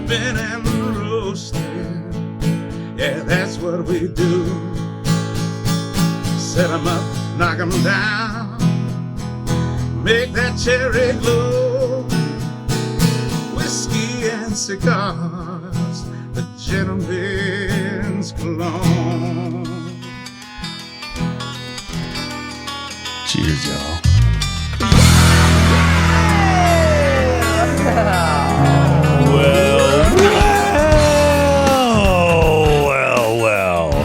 piping and roasting. Yeah, that's what we do. Set 'em up, knock 'em down, make that cherry glow. Whiskey and cigars, the gentleman's cologne. Cheers, y'all. Well.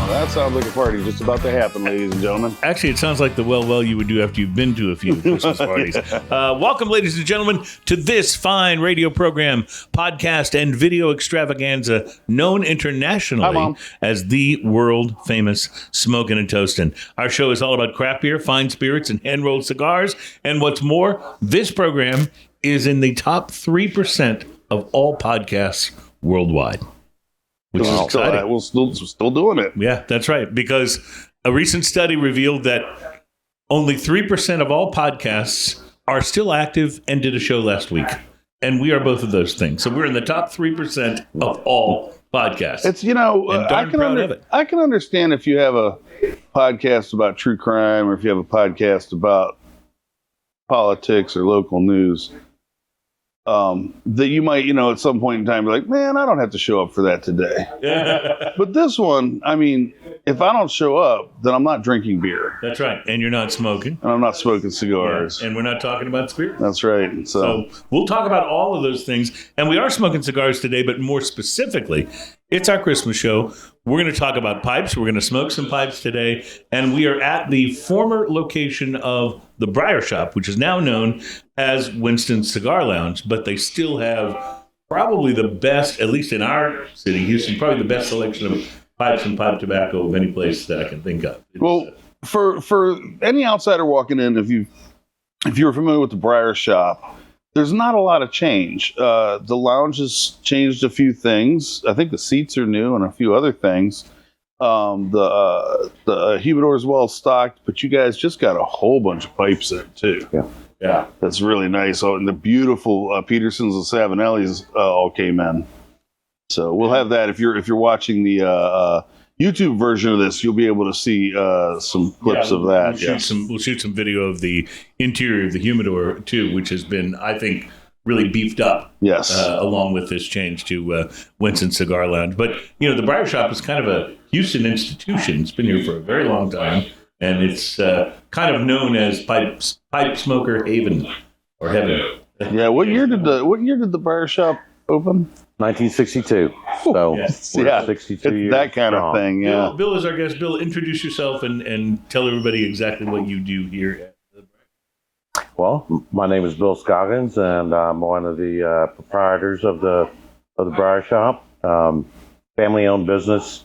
That sounds like a party just about to happen, ladies and gentlemen. Actually, it sounds like the well you would do after you've been to a few Christmas parties. Welcome, ladies and gentlemen, to this fine radio program, podcast, and video extravaganza known internationally as the world-famous Smokin' and Toastin'. Our show is all about craft beer, fine spirits, and hand-rolled cigars. And what's more, this program is in the top 3% of all podcasts worldwide. Which is exciting. We're still doing it. Yeah, that's right. Because a recent study revealed that only 3% of all podcasts are still active and did a show last week. And we are both of those things. So we're in the top 3% of all podcasts. It's, I can understand if you have a podcast about true crime or if you have a podcast about politics or local news. That you might, at some point in time be like, man, I don't have to show up for that today. But this one, I mean, if I don't show up, then I'm not drinking beer. That's right. And you're not smoking. And I'm not smoking cigars. Yeah. And we're not talking about spirits. That's right. So we'll talk about all of those things. And we are smoking cigars today, but more specifically, it's our Christmas show. We're going to talk about pipes. We're going to smoke some pipes today. And we are at the former location of the Briar Shoppe, which is now known as Winston's Cigar Lounge. But they still have probably the best, at least in our city, Houston, probably the best selection of pipes and pipe tobacco of any place that I can think of. For any outsider walking in, if you're familiar with the Briar Shoppe, there's not a lot of change. The lounge has changed a few things. I think the seats are new and a few other things. The humidor is well stocked, but you guys just got a whole bunch of pipes there too. Yeah, that's really nice. Oh, and the beautiful Petersons and Savinellis all came in. So we'll have that if you're watching the YouTube version of this, you'll be able to see some clips of that. We'll shoot some video of the interior of the humidor too, which has been, I think, really beefed up. Yes, along with this change to Winston's Cigar Lounge. But the Briar Shoppe is kind of a Houston institution. It's been here for a very long time, and it's kind of known as pipe smoker haven or heaven. Yeah. What year did the Briar Shoppe open? 1962. So yeah, 62 years. That kind of thing. Yeah. Bill is our guest. Bill, introduce yourself and tell everybody exactly what you do here at the Briar. Well, my name is Bill Scoggins, and I'm one of the proprietors of the Briar Shoppe. Family-owned business,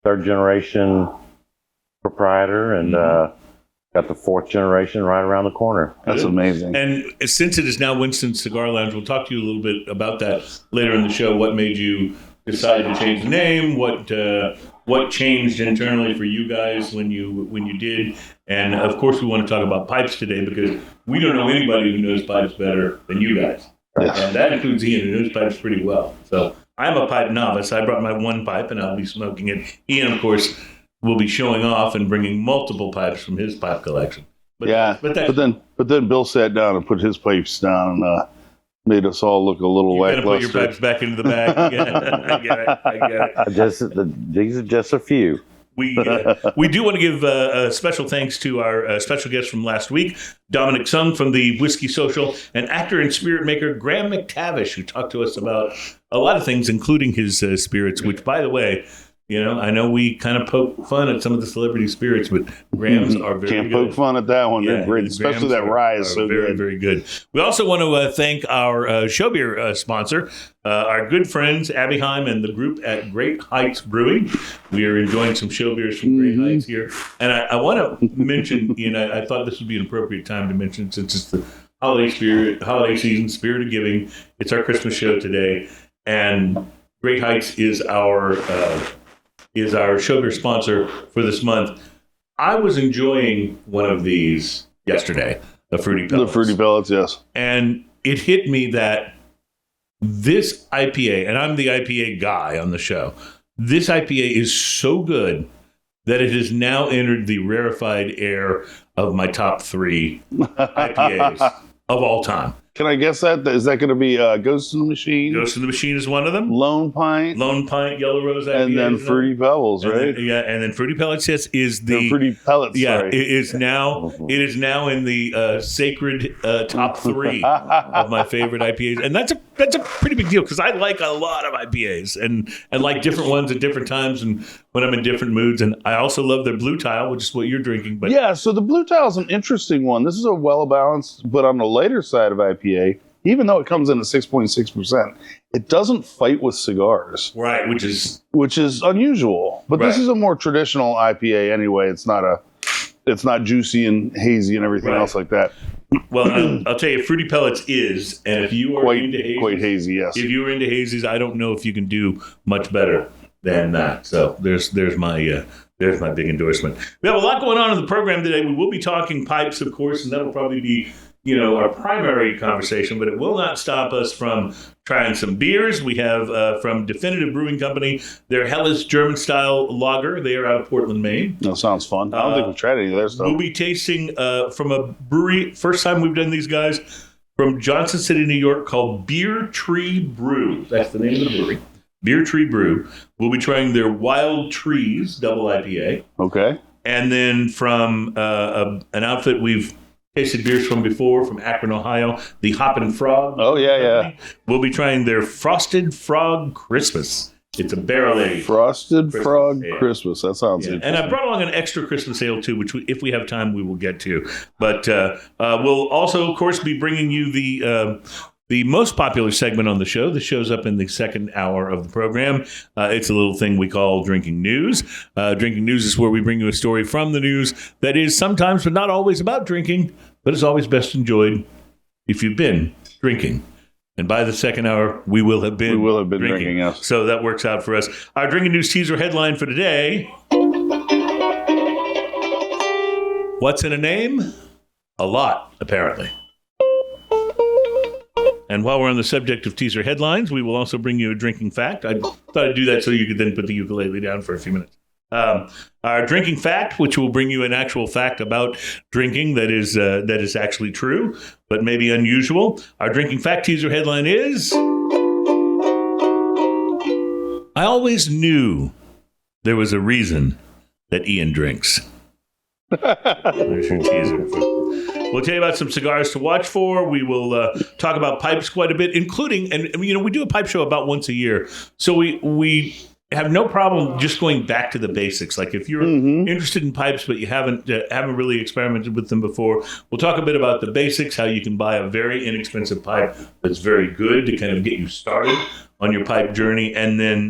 third generation proprietor, and got the fourth generation right around the corner. That's amazing. And since it is now Winston's Cigar Lounge, we'll talk to you a little bit about that later in the show. What made you decide to change the name? What changed internally for you guys when you did? And of course, we want to talk about pipes today because we don't know anybody who knows pipes better than you guys. Yes. And that includes Ian, who knows pipes pretty well. So I'm a pipe novice. I brought my one pipe, and I'll be smoking it. Ian, of course, will be showing off and bringing multiple pipes from his pipe collection. But then Bill sat down and put his pipes down and made us all look a little lackluster. You're going to put your pipes back into the bag. I get it. These are just a few. We do want to give a special thanks to our special guest from last week, Dominic Sung from the Whiskey Social, and actor and spirit maker Graham McTavish, who talked to us about a lot of things, including his spirits, which, by the way, I know we kind of poke fun at some of the celebrity spirits, but Graham's are very Can't good. poke fun at that one. Yeah, they're great, especially that rye is so very, good. very good. We also want to thank our show beer sponsor, our good friends, Abby Heim and the group at Great Heights Brewing. We are enjoying some show beers from Great Heights here. And I want to mention, I thought this would be an appropriate time to mention, since it's the holiday season, Spirit of Giving. It's our Christmas show today. And Great Heights is our show beer sponsor for this month. I was enjoying one of these yesterday, the Fruity Pellets. The Fruity Pellets, yes. And it hit me that this IPA, and I'm the IPA guy on the show, this IPA is so good that it has now entered the rarefied air of my top 3 IPAs of all time. Can I guess that? Is that going to be Ghost in the Machine? Ghost in the Machine is one of them. Lone Pint, Yellow Rose IPA. and then Fruity Pebbles, right? And then Fruity Pellets is the Fruity Pellets. Yeah, sorry. it is now in the sacred top 3 of my favorite IPAs, and that's a pretty big deal because I like a lot of IPAs and like different ones at different times and when I'm in different moods. And I also love their Blue Tile, which is what you're drinking. But yeah, so the Blue Tile is an interesting one. This is a well balanced, but on the lighter side of IPA. Even though it comes in at 6.6%, it doesn't fight with cigars, right? Which is unusual. But This is a more traditional IPA anyway. It's not juicy and hazy and everything else like that. Well, I'll tell you, Fruity Pellets is, and if you are into hazies, quite hazy, yes. If you're into hazies, I don't know if you can do much better than that. So there's my big endorsement. We have a lot going on in the program today. We will be talking pipes, of course, and that'll probably be our primary conversation, but it will not stop us from trying some beers. We have from Definitive Brewing Company, their Helles German-style lager. They are out of Portland, Maine. That sounds fun. I don't think we've tried any of their stuff. We'll be tasting from a brewery, first time we've done these guys, from Johnson City, New York, called Beer Tree Brew. That's the name of the brewery. Beer Tree Brew. We'll be trying their Wild Trees double IPA. Okay. And then from an outfit we've tasted beers from before, from Akron, Ohio, the Hoppin Frog. Oh, yeah. We'll be trying their Frosted Frog Christmas. It's a barrel-aged Frosted Frog Christmas. That sounds interesting. And I brought along an extra Christmas ale, too, which if we have time, we will get to. But we'll also, of course, be bringing you the most popular segment on the show. This shows up in the second hour of the program. It's a little thing we call Drinking News. Drinking News is where we bring you a story from the news that is sometimes, but not always, about drinking, but is always best enjoyed if you've been drinking. And by the second hour, we will have been drinking. Yes. So that works out for us. Our Drinking News teaser headline for today: what's in a name? A lot, apparently. And while we're on the subject of teaser headlines, we will also bring you a drinking fact. I thought I'd do that so you could then put the ukulele down for a few minutes. Our drinking fact, which will bring you an actual fact about drinking that is actually true, but maybe unusual. Our drinking fact teaser headline is: I always knew there was a reason that Ian drinks. There's your teaser. We'll tell you about some cigars to watch for. We will talk about pipes quite a bit, including, and we do a pipe show about once a year. So we have no problem just going back to the basics. Like if you're interested in pipes, but you haven't really experimented with them before, we'll talk a bit about the basics, how you can buy a very inexpensive pipe that's very good to kind of get you started on your pipe journey, and then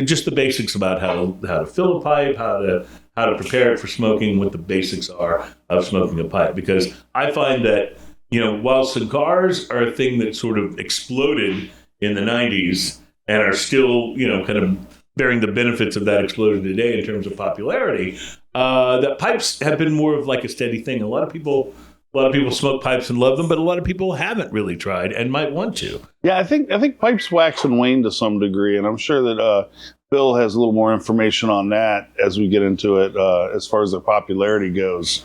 just the basics about how to fill a pipe, how to prepare it for smoking, what the basics are of smoking a pipe. Because I find that, while cigars are a thing that sort of exploded in the 90s and are still, kind of bearing the benefits of that explosion today in terms of popularity, that pipes have been more of like a steady thing. A lot of people smoke pipes and love them, but a lot of people haven't really tried and might want to. Yeah, I think pipes wax and wane to some degree, and I'm sure that Bill has a little more information on that as we get into it, as far as their popularity goes.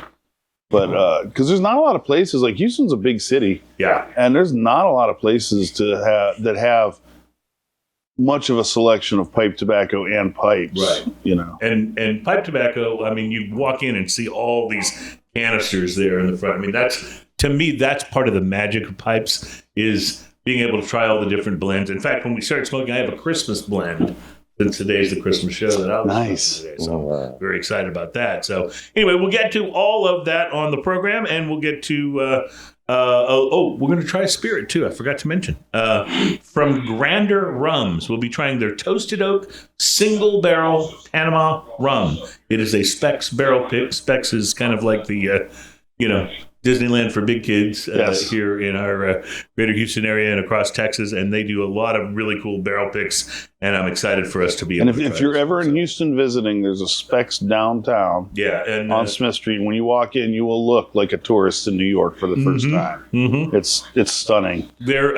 But because there's not a lot of places, like Houston's a big city, and there's not a lot of places that have much of a selection of pipe tobacco and pipes, right? And pipe tobacco. I mean, you walk in and see all these canisters there in the front. I mean, that's part of the magic of pipes, is being able to try all the different blends. In fact, when we started smoking, I have a Christmas blend, since today's the Christmas show that I was nice. Today. So very excited about that. So anyway, we'll get to all of that on the program, and we'll get to we're going to try a spirit too. I forgot to mention from Grander Rums. We'll be trying their Toasted Oak Single Barrel Panama Rum. It is a Specs barrel pick. Specs is kind of like the Disneyland for big kids Yes. here in our greater Houston area and across Texas, and they do a lot of really cool barrel picks, and I'm excited for us to be able And to if try you're this. ever in Houston visiting, there's a Specs downtown Yeah, and on Smith Street. When you walk in, you will look like a tourist in New York for the first time. mhm. It's stunning. their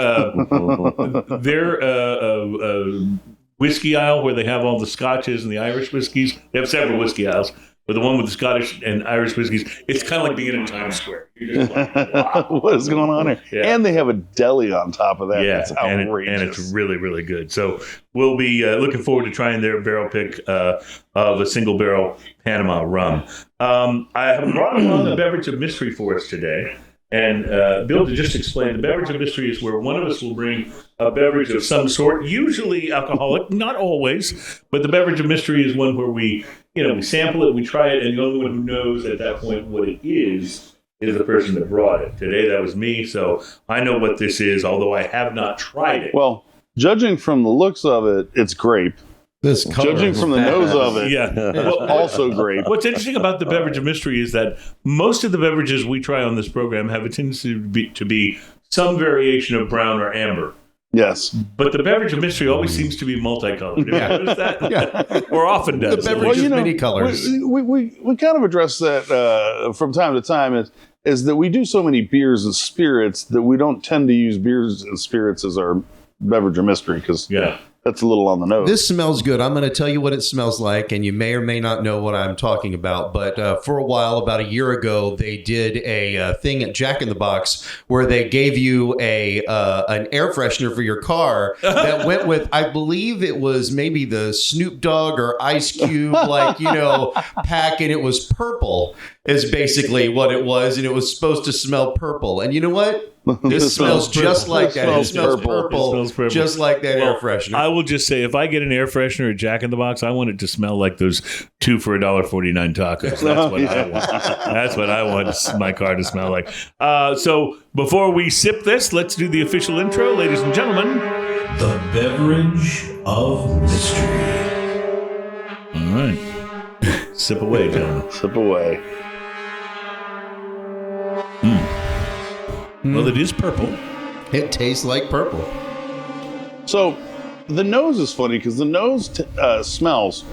whiskey aisle where they have all the Scotches and the Irish whiskeys. They have several whiskey aisles, but the one with the Scottish and Irish whiskeys, it's kind of like being in Times Square. You're just like, wow. What is going on here? Yeah. And they have a deli on top of that. Yeah, That's and, outrageous. and it's really, really good. So we'll be looking forward to trying their barrel pick of a single barrel Panama rum. I have brought along a beverage of mystery for us today. And Bill, to just explain, the beverage of mystery is where one of us will bring a beverage of some sort, usually alcoholic, not always, but the beverage of mystery is one where we sample it, we try it, and the only one who knows at that point what it is the person that brought it. Today, that was me, so I know what this is, although I have not tried it. Well, judging from the looks of it, it's grape. This color Judging is from the nose of it, Yeah. Well, also grape. what's interesting about the beverage of mystery is that most of the beverages we try on this program have a tendency to be some variation of brown or amber. Yes. But the beverage of mystery always seems to be multicolored. Have you noticed that? Yeah. Or often does. The beverage Well, is many colors. We kind of address that from time to time is that we do so many beers and spirits that we don't tend to use beers and spirits as our beverage of mystery because yeah. that's a little on the nose. This smells good. I'm going to tell you what it smells like, and you may or may not know what I'm talking about. But for a while, about a year ago, they did a thing at Jack in the Box where they gave you an air freshener for your car that went with, I believe it was maybe the Snoop Dogg or Ice Cube, pack, and it was purple. Is basically what it was, and it was supposed to smell purple. And you know what? This smells just like that. It smells purple, It smells purple. just like that air freshener. I will just say, if I get an air freshener at Jack in the Box, I want it to smell like those 2 for $1.49 tacos. That's what I want. That's what I want my car to smell like. So before we sip this, let's do the official intro, ladies and gentlemen. The beverage of mystery. All right. Sip away, gentlemen. Sip away. Well, it is purple. It tastes like purple. So the nose is funny because the nose smells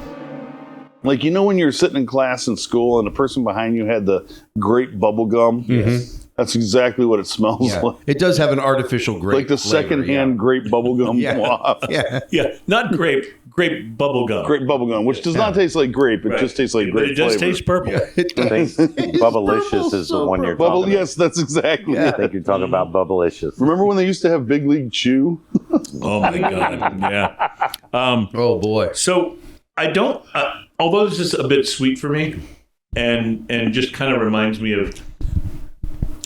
like, when you're sitting in class in school and the person behind you had the grape bubble gum. Yes. That's exactly what it smells Yeah. like. It does have an artificial grape Like the flavor, secondhand grape bubble gum Yeah. waft. Yeah. Yeah, not grape bubble gum. Grape bubble gum, which does not taste like grape. It Right. just tastes like But grape it does flavor. taste purple. Yeah. I think Bubblicious is the one you're talking Bubble, about. yes, that's exactly Yeah. I think you're talking about Bubblicious. Remember when they used to have Big League Chew? Oh, my God. Yeah. Oh boy. So I don't, although this is a bit sweet for me and just kind of reminds me of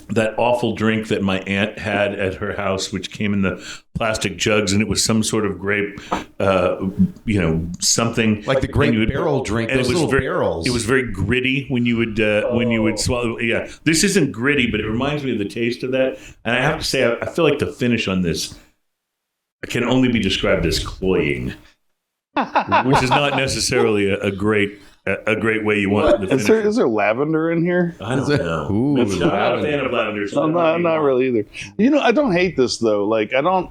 that awful drink that my aunt had at her house, which came in the plastic jugs, and it was some sort of grape, something Like the grape and you would- barrel drink, and those it was little very, barrels. It was very gritty when you would swallow. Yeah, this isn't gritty, but it reminds me of the taste of that. And I have to say, I feel like the finish on this can only be described as cloying, which is not necessarily a great way you want the finish. Is there lavender in here? I don't know. Ooh, I'm not a lavender. fan of lavender. So I'm not really either. I don't hate this though. Like I don't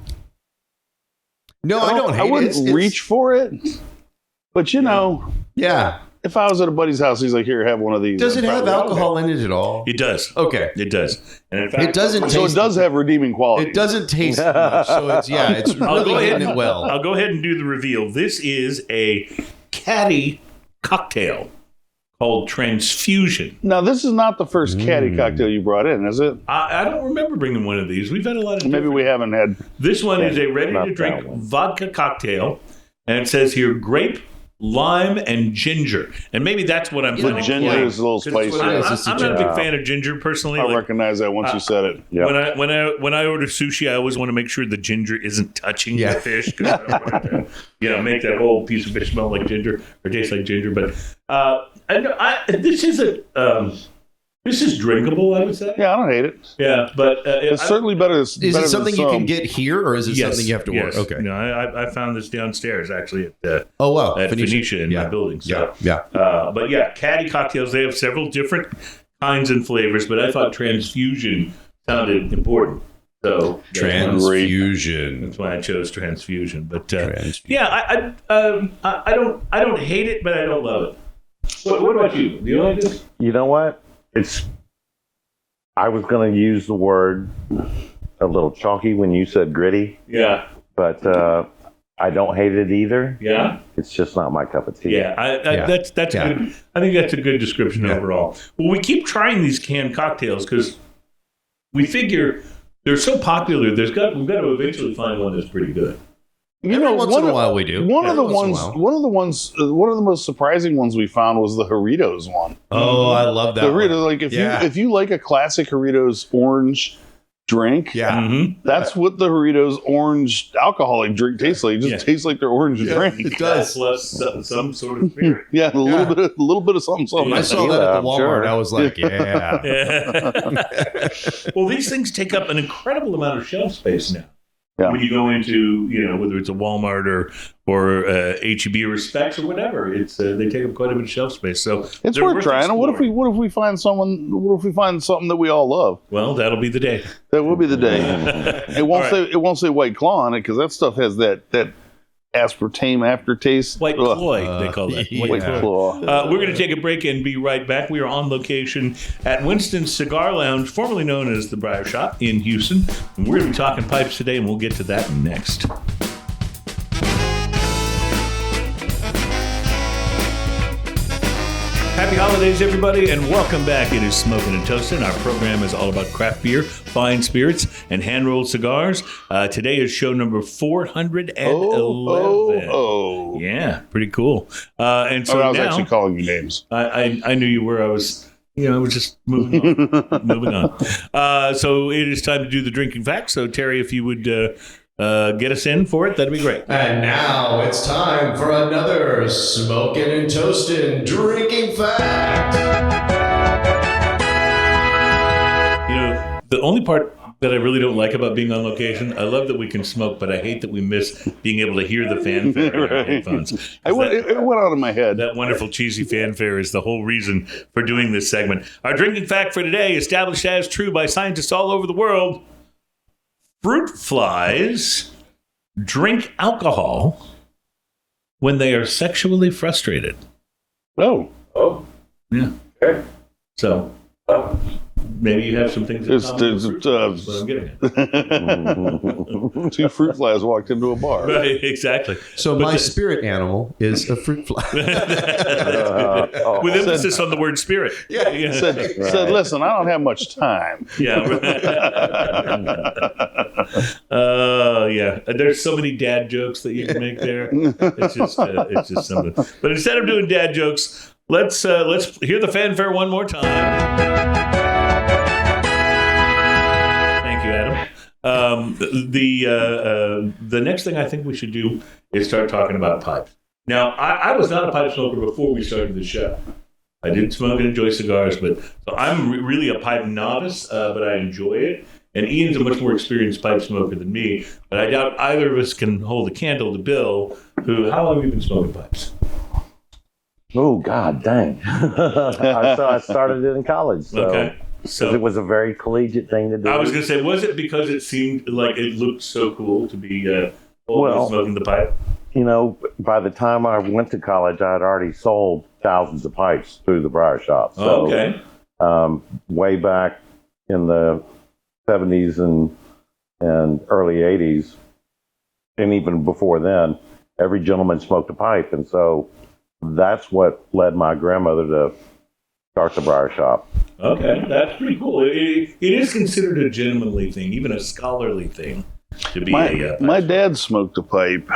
I wouldn't hate it. reach for it. But Yeah. if I was at a buddy's house, he's like, "Here, have one of these." Does it I'd have probably- alcohol in it at all? It does. Okay. It does. And in fact, It doesn't So taste. it does have redeeming quality. It doesn't taste much, so it's I'll go really ahead hitting it well. I'll go ahead and do the reveal. This is a caddy cocktail called Transfusion. Now, this is not the first caddy cocktail you brought in, is it? I don't remember bringing one of these. We've had a lot of Maybe different- we haven't had. This one is a Not ready-to-drink that one. vodka cocktail, and it says here grape, lime, and ginger. And maybe that's what I'm You finding. know, Ginger cloying. is a little 'Cause spicy. what it is. It's I'm the not a big ginger. fan of ginger personally. I Like, recognize that once you said it. Yep. when I order sushi, I always want to make sure the ginger isn't touching Yeah. the fish because I don't want it to, make that whole piece of fish smell like ginger or taste like ginger. But this is drinkable, I would say. Yeah, I don't hate it. Yeah, but It's certainly better. Is it something you can get here, or is it something you have to order? Okay. No, I found this downstairs actually at Oh wow. Phoenicia in Yeah. my building. So, Yeah. but yeah, caddy cocktails. They have several different kinds and flavors, but I thought transfusion sounded important. So Transfusion. that's why I chose transfusion. But yeah, I don't hate it, but I don't love it. What about you? Do you like this? You know what? I was going to use the word a little chalky when you said gritty, Yeah. but I don't hate it either. Yeah. It's just not my cup of tea. Yeah, that's good. I think that's a good description overall. Well, we keep trying these canned cocktails because we figure they're so popular. We've got to eventually find one that's pretty good. Once in a while we do. One of the most surprising ones we found was the Doritos one. Oh, I love that. Doritos, like if you like a classic Doritos orange drink, that's what the Doritos orange alcoholic drink tastes like. It just tastes like their orange drink. It does. Plus some sort of spirit. A little bit of something. I saw that at the Walmart. I was like, Well, these things take up an incredible amount of shelf space now. Yeah. When you go into, whether it's a Walmart or H-E-B or Specs or whatever, it's they take up quite a bit of shelf space. So it's worth trying. What if we find something that we all love? Well, that'll be the day. That will be the day. It won't say White Claw on it because that stuff has that aspartame aftertaste. White Cloy, they call that. White Claw. We're going to take a break and be right back. We are on location at Winston's Cigar Lounge, formerly known as the Briar Shoppe in Houston. And we're going to be talking pipes today, and we'll get to that next. Happy holidays, everybody, and welcome back. It is Smoking and Toasting. Our program is all about craft beer, fine spirits, and hand-rolled cigars. Today is show number 411. Yeah, pretty cool. And so I was now, actually calling you names. I knew you were. I was just moving on. moving on. So it is time to do the drinking facts. So, Terry, if you would get us in for it, that'd be great. And now it's time for another Smoking and Toasting Drinking Fact. The only part that I really don't like about being on location, I love that we can smoke, but I hate that we miss being able to hear the fanfare in our headphones. It went out of my head. That wonderful cheesy fanfare is the whole reason for doing this segment. Our drinking fact for today, established as true by scientists all over the world: fruit flies drink alcohol when they are sexually frustrated. Oh. Yeah. Okay. So, maybe you have some things in common with fruit flies, but I'm getting it. Two fruit flies walked into a bar. Right, exactly. So my spirit animal is a fruit fly. With emphasis on the word spirit. Yeah. Said, listen, I don't have much time. Yeah. Yeah. There's so many dad jokes that you can make there. It's just something. But instead of doing dad jokes, let's hear the fanfare one more time. Thank you, Adam. The next thing I think we should do is start talking about pipes. Now, I was not a pipe smoker before we started the show. I did smoke and enjoy cigars, so I'm really a pipe novice, but I enjoy it. And Ian's a much more experienced pipe smoker than me, but I doubt either of us can hold a candle to Bill, how long have you been smoking pipes? Oh, God dang. I started it in college. So. Okay. So it was a very collegiate thing to do. I was going to say, was it because it seemed like it looked so cool to be smoking the pipe? By the time I went to college, I had already sold thousands of pipes through the Briar Shoppe. So, okay. Way back in the 70s and early 80s, and even before then, every gentleman smoked a pipe. And so that's what led my grandmother to start the Briar Shoppe. Okay, that's pretty cool. It is considered a gentlemanly thing, even a scholarly thing, to be my dad smoked a pipe,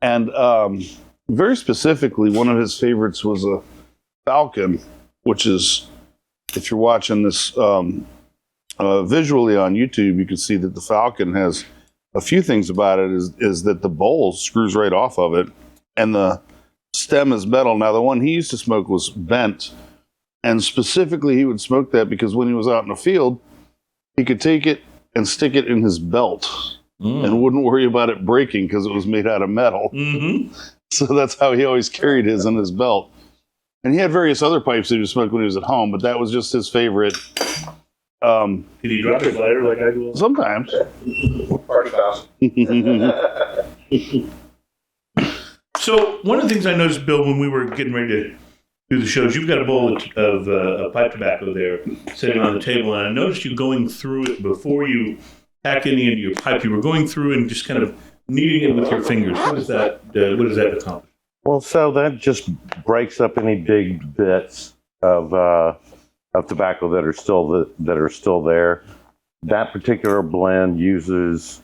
and very specifically, one of his favorites was a Falcon, which is, if you're watching this visually on YouTube, you can see that the Falcon has a few things about it. Is that the bowl screws right off of it, and the stem is metal. Now, the one he used to smoke was bent. And specifically, he would smoke that because when he was out in the field, he could take it and stick it in his belt and wouldn't worry about it breaking because it was made out of metal. Mm-hmm. So that's how he always carried his in his belt. And he had various other pipes that he would smoke when he was at home, but that was just his favorite. Did he drop his lighter like I do? Sometimes. Party foul. So one of the things I noticed, Bill, when we were getting ready to do the shows, you've got a bowl of pipe tobacco there sitting on the table, and I noticed you going through it before you pack any into your pipe. You were going through and just kind of kneading it with your fingers. What does that accomplish? Well, so that just breaks up any big bits of tobacco that are still there. That particular blend uses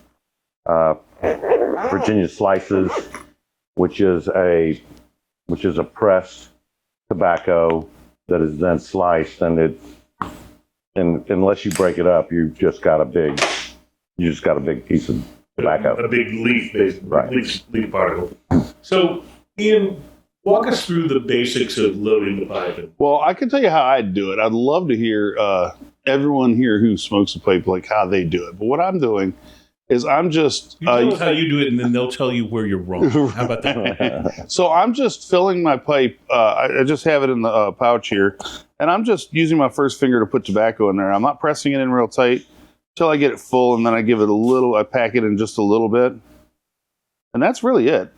Virginia slices, which is a pressed tobacco that is then sliced, and unless you break it up, you just got a big piece of tobacco, a big leaf, basically, right? Leaf particle. So, Ian, walk us through the basics of loading the pipe. Well, I can tell you how I'd do it. I'd love to hear everyone here who smokes a pipe, like how they do it. But what I'm doing is I'm just... You tell us how you do it, and then they'll tell you where you're wrong. How about that? So I'm just filling my pipe. I just have it in the pouch here, and I'm just using my first finger to put tobacco in there. I'm not pressing it in real tight until I get it full, and then I give it a little, I pack it in just a little bit. And that's really it.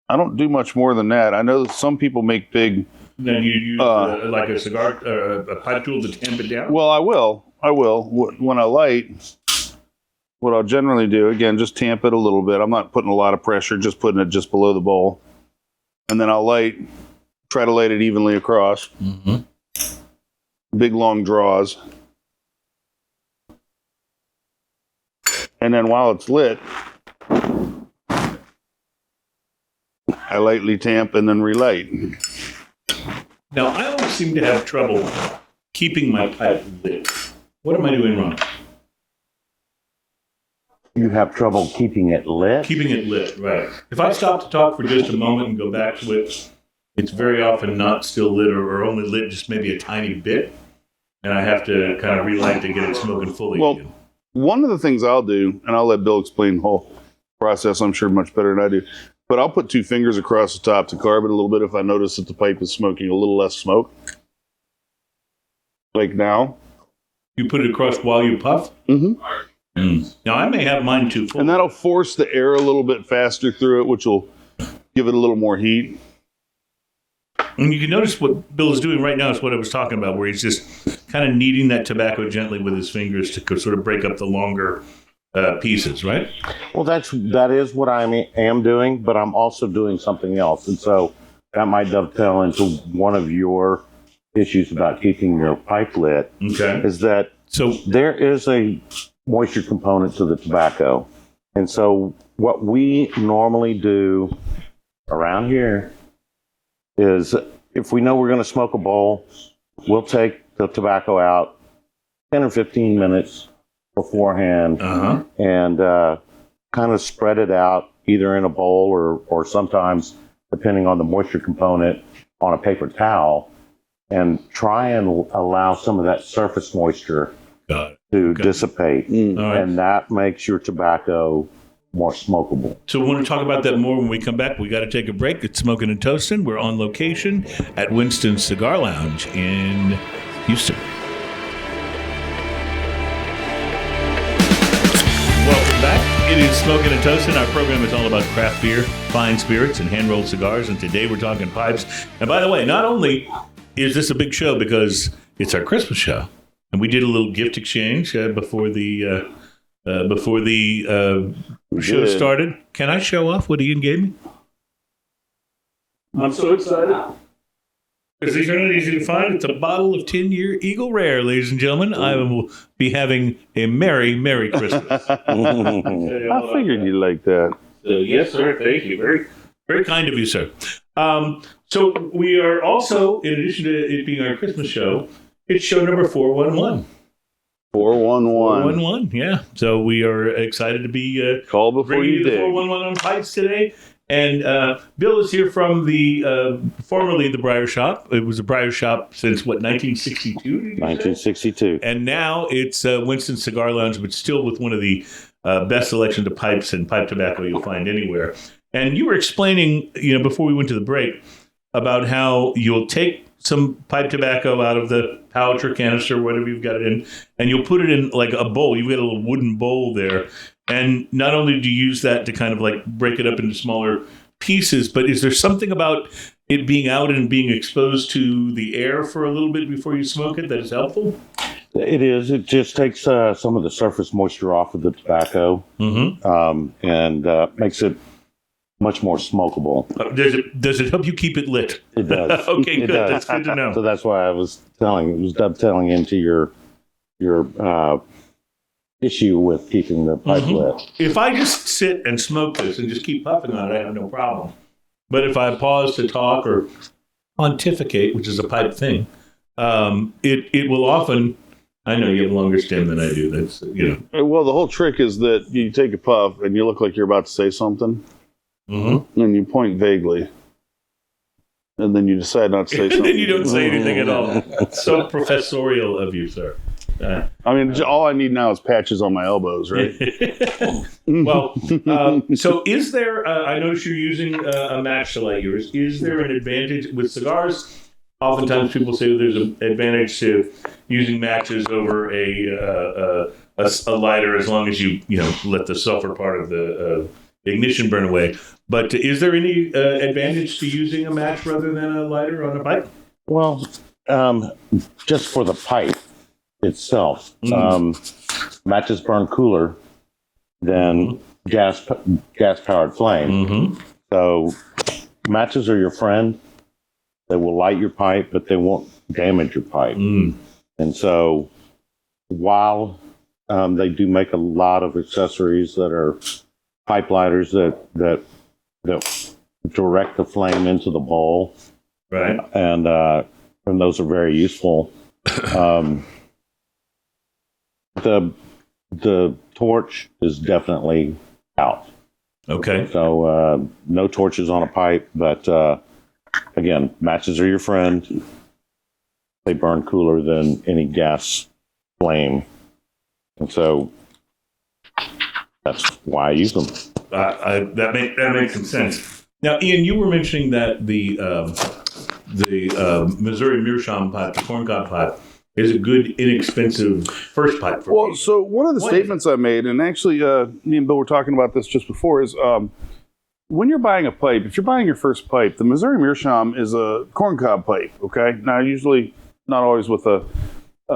I don't do much more than that. I know that some people make big... Then you use like a cigar, a pipe tool to tamp it down? Well, I will. When I light... What I'll generally do, again, just tamp it a little bit. I'm not putting a lot of pressure, just putting it just below the bowl. And then I'll try to light it evenly across. Mm-hmm. Big, long draws. And then while it's lit, I lightly tamp and then relight. Now, I always seem to have trouble keeping my pipe lit. What am I doing wrong? You have trouble keeping it lit? Keeping it lit, right. If I stop to talk for just a moment and go back to it, it's very often not still lit or only lit just maybe a tiny bit. And I have to kind of relight to get it smoking fully again. One of the things I'll do, and I'll let Bill explain the whole process, I'm sure much better than I do, but I'll put 2 fingers across the top to carb it a little bit if I notice that the pipe is smoking a little less smoke. Like now. You put it across while you puff? Mm-hmm. Mm. Now, I may have mine too full. And that'll force the air a little bit faster through it, which will give it a little more heat. And you can notice what Bill is doing right now is what I was talking about, where he's just kind of kneading that tobacco gently with his fingers to sort of break up the longer pieces, right? Well, that is what I am doing, but I'm also doing something else. And so that might dovetail into one of your issues about keeping your pipe lit. Okay. Is that so there is a moisture component to the tobacco. And so what we normally do around here is if we know we're going to smoke a bowl, we'll take the tobacco out 10 or 15 minutes beforehand and kind of spread it out either in a bowl or sometimes, depending on the moisture component, on a paper towel, and try and allow some of that surface moisture to dissipate. Right. And that makes your tobacco more smokable. So we want to talk about that more when we come back. We got to take a break. It's Smoking and Toasting. We're on location at Winston's Cigar Lounge in Houston. Welcome back. It is Smoking and Toasting. Our program is all about craft beer, fine spirits, and hand-rolled cigars. And today we're talking pipes. And by the way, not only is this a big show because it's our Christmas show, and we did a little gift exchange before the show started. Can I show off what Ian gave me? I'm so excited. Because these are not easy to find. It's a bottle of 10-year Eagle Rare, ladies and gentlemen. I will be having a Merry, Merry Christmas. I figured you'd like that. Yes, sir. Thank you. Very, very kind of you, sir. So we are also, in addition to it being our Christmas show, it's show number 411. 411. Yeah. So we are excited to be Call before you dig. 411 on pipes today. And Bill is here from the formerly the Briar Shoppe. It was a Briar Shoppe since, 1962? 1962. And now it's Winston Cigar Lounge, but still with one of the best selections of pipes and pipe tobacco you'll find anywhere. And you were explaining, before we went to the break, about how you'll take some pipe tobacco out of the pouch or canister, whatever you've got it in, and you'll put it in like a bowl. You've got a little wooden bowl there. And not only do you use that to kind of like break it up into smaller pieces, but is there something about it being out and being exposed to the air for a little bit before you smoke it that is helpful? It is. It just takes some of the surface moisture off of the tobacco, and makes it much more smokable. Does it help you keep it lit? It does. Okay, It good. does. That's good to know. So that's why I was dovetailing into your issue with keeping the pipe lit. If I just sit and smoke this and just keep puffing on it, I have no problem. But if I pause to talk or pontificate, which is a pipe thing, it will often. I know you have a longer stem than I do. That's Well, the whole trick is that you take a puff and you look like you're about to say something, and you point vaguely, and then you decide not to say something. And then you don't say anything at all. So professorial of you, sir. I mean, all I need now is patches on my elbows, right? Well, so is there, I notice you're using a match to light yours. Is there an advantage with cigars? Oftentimes people say there's an advantage to using matches over a lighter as long as you let the sulfur part of the ignition burn away. But is there any advantage to using a match rather than a lighter on a pipe? Well, just for the pipe itself, matches burn cooler than gas powered flame. So matches are your friend. They will light your pipe, but they won't damage your pipe. And so while they do make a lot of accessories that are pipe lighters that direct the flame into the bowl, right? And those are very useful. The torch is definitely out. Okay. So no torches on a pipe, but again, matches are your friend. They burn cooler than any gas flame, and so that's why I use them. That makes some sense. Now, Ian, you were mentioning that the Missouri Meerschaum pipe, the corncob pipe, is a good, inexpensive first pipe for people. So one of the statements I made, and actually me and Bill were talking about this just before, is when you're buying a pipe, if you're buying your first pipe, the Missouri Meerschaum is a corncob pipe, okay? Now, usually not always with a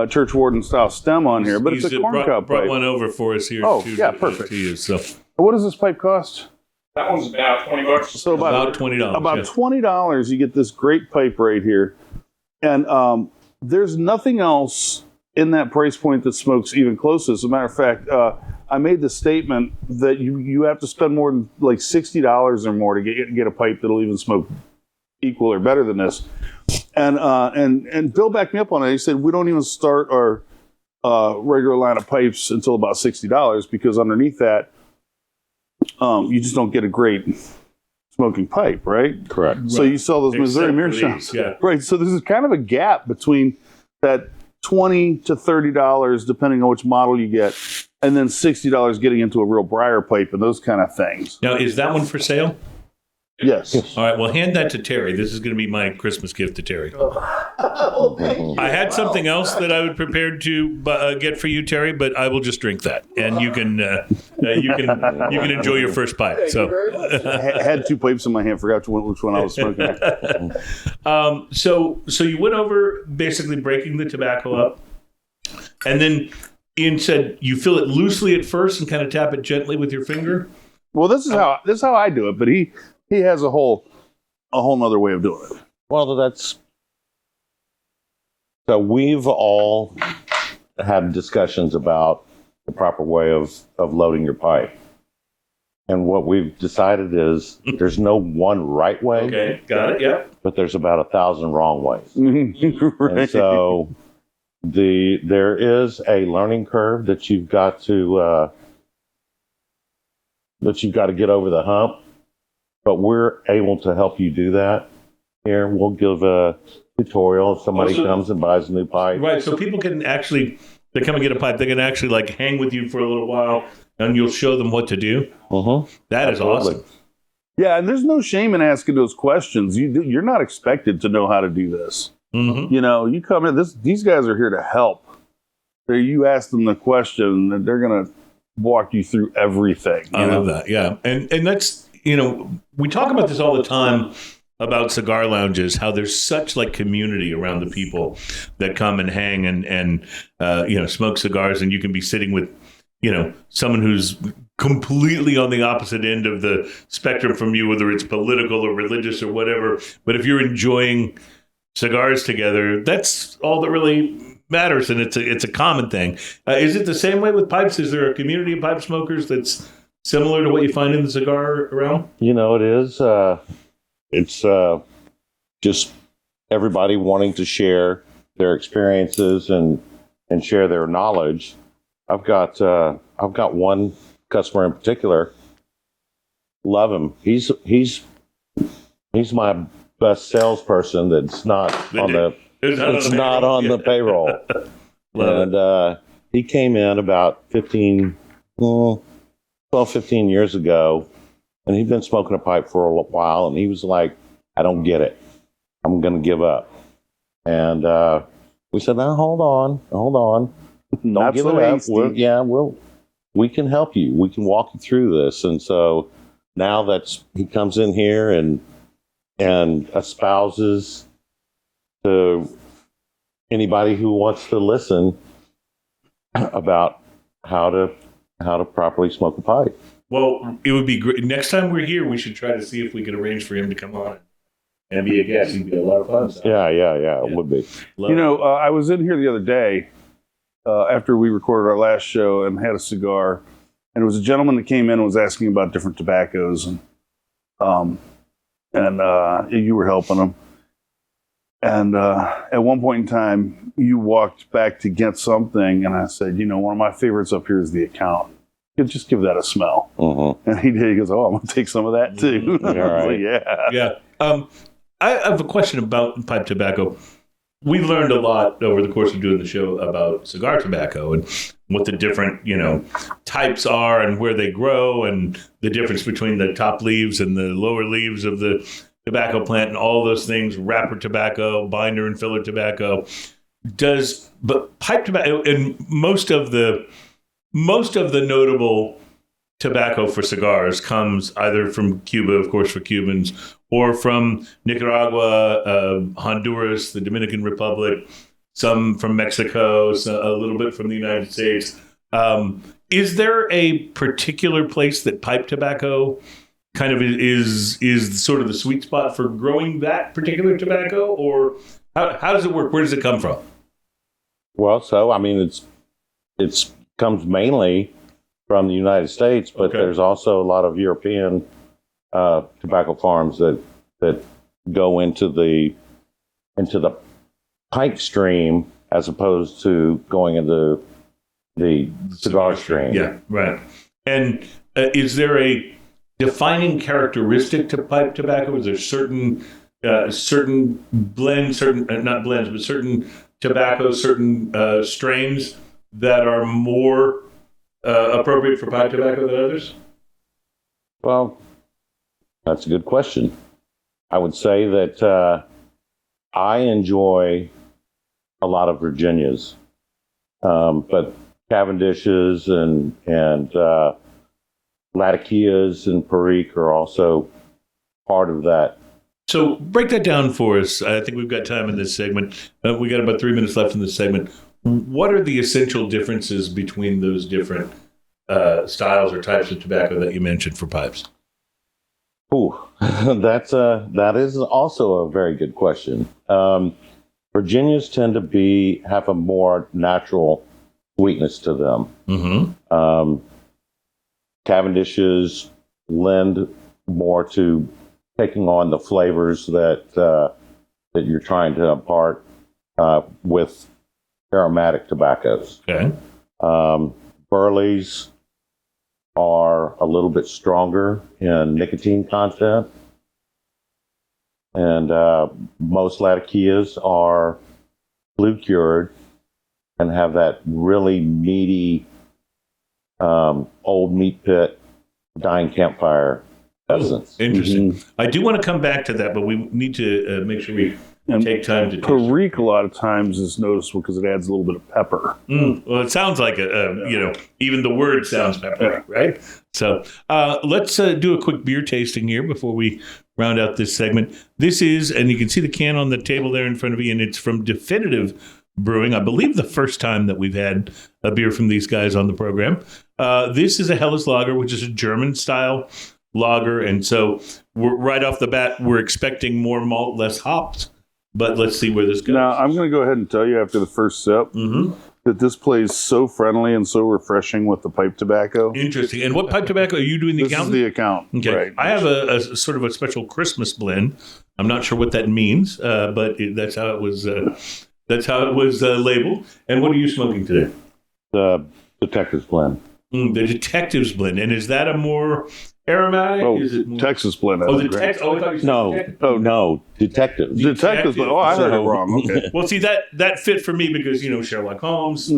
church warden style stem on here, but it's a corncob brought pipe. one over for us here. Oh, yeah, perfect. To use, so. What does this pipe cost? That one's about $20. So about $20. About $20, you get this great pipe right here. And there's nothing else in that price point that smokes even close to this. As a matter of fact, I made the statement that you have to spend more than like $60 or more to get a pipe that'll even smoke equal or better than this. And Bill backed me up on it. He said, we don't even start our regular line of pipes until about $60 because underneath that, you just don't get a great smoking pipe, right? Correct. So you sell those Missouri Except for Meerschaums. these, yeah. Right. So there's kind of a gap between that $20 to $30, depending on which model you get, and then $60 getting into a real Briar pipe and those kind of things. Now, is that one for sale? Yes. All right, well, hand that to Terry. This is going to be my Christmas gift to Terry. I had something else that I was prepared to get for you, Terry, but I will just drink that, and you can enjoy your first pipe. So, I had two pipes in my hand. Forgot which one I was smoking. So you went over basically breaking the tobacco up, and then Ian said you fill it loosely at first and kind of tap it gently with your finger. Well, this is how I do it, but he has a whole nother way of doing it. Well, so we've all had discussions about the proper way of loading your pipe. And what we've decided is there's no one right way. Okay, got it, yeah. But there's about 1,000 wrong ways. Right. And so there is a learning curve that you've got to get over the hump. But we're able to help you do that. Here, we'll give a tutorial if somebody comes and buys a new pipe. Right, so people can actually, they come and get a pipe, they can actually like hang with you for a little while, and you'll show them what to do. Mm-hmm. That is Absolutely. awesome. Yeah, and there's no shame in asking those questions. You're not expected to know how to do this. Mm-hmm. You know, you come in. These guys are here to help. You ask them the question, and they're going to walk you through everything. I love that. Yeah, and that's, you know, we talk about this all the time about cigar lounges, how there's such like community around the people that come and hang and you know, smoke cigars, and you can be sitting with, you know, someone who's completely on the opposite end of the spectrum from you, whether it's political or religious or whatever. But if you're enjoying cigars together, that's all that really matters, and it's a common thing. Is it the same way with pipes? Is there a community of pipe smokers that's similar to what you find in the cigar realm? You know, it is. It's just everybody wanting to share their experiences and share their knowledge. I've got one customer in particular. Love him. He's my best salesperson. That's not on the payroll. And he came in about 15 years ago, and he'd been smoking a pipe for a while, and he was like, I don't get it. I'm going to give up. And we said, now, hold on. Don't give it up. We can help you. We can walk you through this. And so now he comes in here and espouses to anybody who wants to listen about how to properly smoke a pipe. Well, it would be great. Next time we're here, we should try to see if we can arrange for him to come on and be a guest. It'd be a lot of fun. So. Yeah, it would be. You know, I was in here the other day after we recorded our last show and had a cigar, and it was a gentleman that came in and was asking about different tobaccos, and you were helping him. And at one point in time, you walked back to get something, and I said, you know, one of my favorites up here is the account. Just give that a smell. Mm-hmm. And he did. He goes, oh, I'm going to take some of that too. All right. Yeah. I have a question about pipe tobacco. We learned a lot over the course of doing the show about cigar tobacco and what the different, you know, types are and where they grow and the difference between the top leaves and the lower leaves of the tobacco plant and all those things, wrapper tobacco, binder and filler tobacco. But pipe tobacco and most of the notable tobacco for cigars comes either from Cuba, of course, for Cubans, or from Nicaragua, Honduras, the Dominican Republic, some from Mexico, a little bit from the United States. Is there a particular place that pipe tobacco kind of is sort of the sweet spot for growing that particular tobacco, or how does it work? Where does it come from? Well, so I mean, it's comes mainly from the United States, but there's also a lot of European tobacco farms that go into the pipe stream as opposed to going into the cigar stream. Yeah, right. And is there a defining characteristic to pipe tobacco? Is there certain blends, not blends, but certain tobaccos, certain strains that are more appropriate for pipe tobacco than others? Well, that's a good question. I would say that I enjoy a lot of Virginias, but Cavendishes and Latakias and Perique are also part of that. So break that down for us. I think we've got time in this segment. We got about 3 minutes left in this segment. What are the essential differences between those different styles or types of tobacco that you mentioned for pipes? Ooh, that is also a very good question. Virginias tend to have a more natural sweetness to them. Mm-hmm. Cavendishes lend more to taking on the flavors that you're trying to impart with aromatic tobaccos. Okay. Burleys are a little bit stronger in nicotine content. And most Latakias are flue cured and have that really meaty old meat pit dying campfire essence. Interesting. I do want to come back to that, but we need to make sure we take time to taste. Perique a lot of times is noticeable because it adds a little bit of pepper. Well, it sounds like even the word sounds peppery, right? So let's do a quick beer tasting here before we round out this segment. This is, and you can see the can on the table there in front of you, and it's from Definitive Brewing. I believe the first time that we've had a beer from these guys on the program. This is a Helles Lager, which is a German-style lager, and so right off the bat, we're expecting more malt, less hops. But let's see where this goes. Now, I'm going to go ahead and tell you after the first sip that this plays so friendly and so refreshing with the pipe tobacco. Interesting. And what pipe tobacco are you doing? The This account? is the account. Okay. Right. I have a sort of a special Christmas blend. I'm not sure what that means, but that's how it was. That's how it was labeled. And what are you smoking today? The Detective's Blend. The Detective's blend. And is that a more aromatic? Oh, Is it more... Texas blend. Oh, that's the great. Texas. Oh, I thought you said No, Detective. no, Detective. Detectives, but I heard it So- wrong. Okay. Well, see that fit for me because Sherlock Holmes,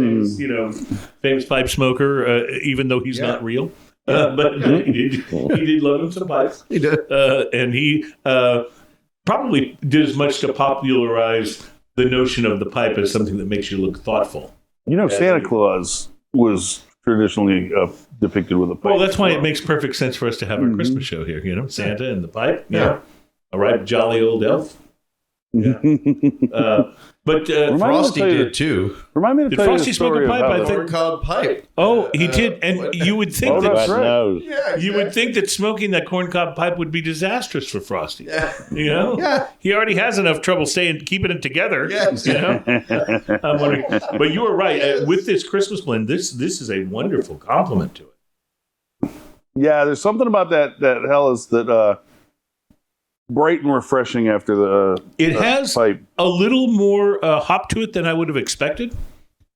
famous pipe smoker, even though he's not real, but he did love him some pipes. He did. And he probably did as much to popularize the notion of the pipe as something that makes you look thoughtful. Santa Claus was traditionally depicted with a pipe. Well, that's why it makes perfect sense for us to have our Christmas show here. Santa and the pipe. Yeah, a right jolly old elf. Yeah. But Frosty did too. Remind me to Did tell Frosty you the smoke a story pipe? of I how think- Corncob pipe. oh, he did, and you would think that that's Red right. nose. Yeah, you would think that smoking that corncob pipe would be disastrous for Frosty. Yeah. Yeah, he already has enough trouble keeping it together. Yes. I'm wondering, but you were right. With this Christmas blend, this is a wonderful compliment to it. Yeah, there's something about that Helles that bright and refreshing after the It has pipe. a little more hop to it than I would have expected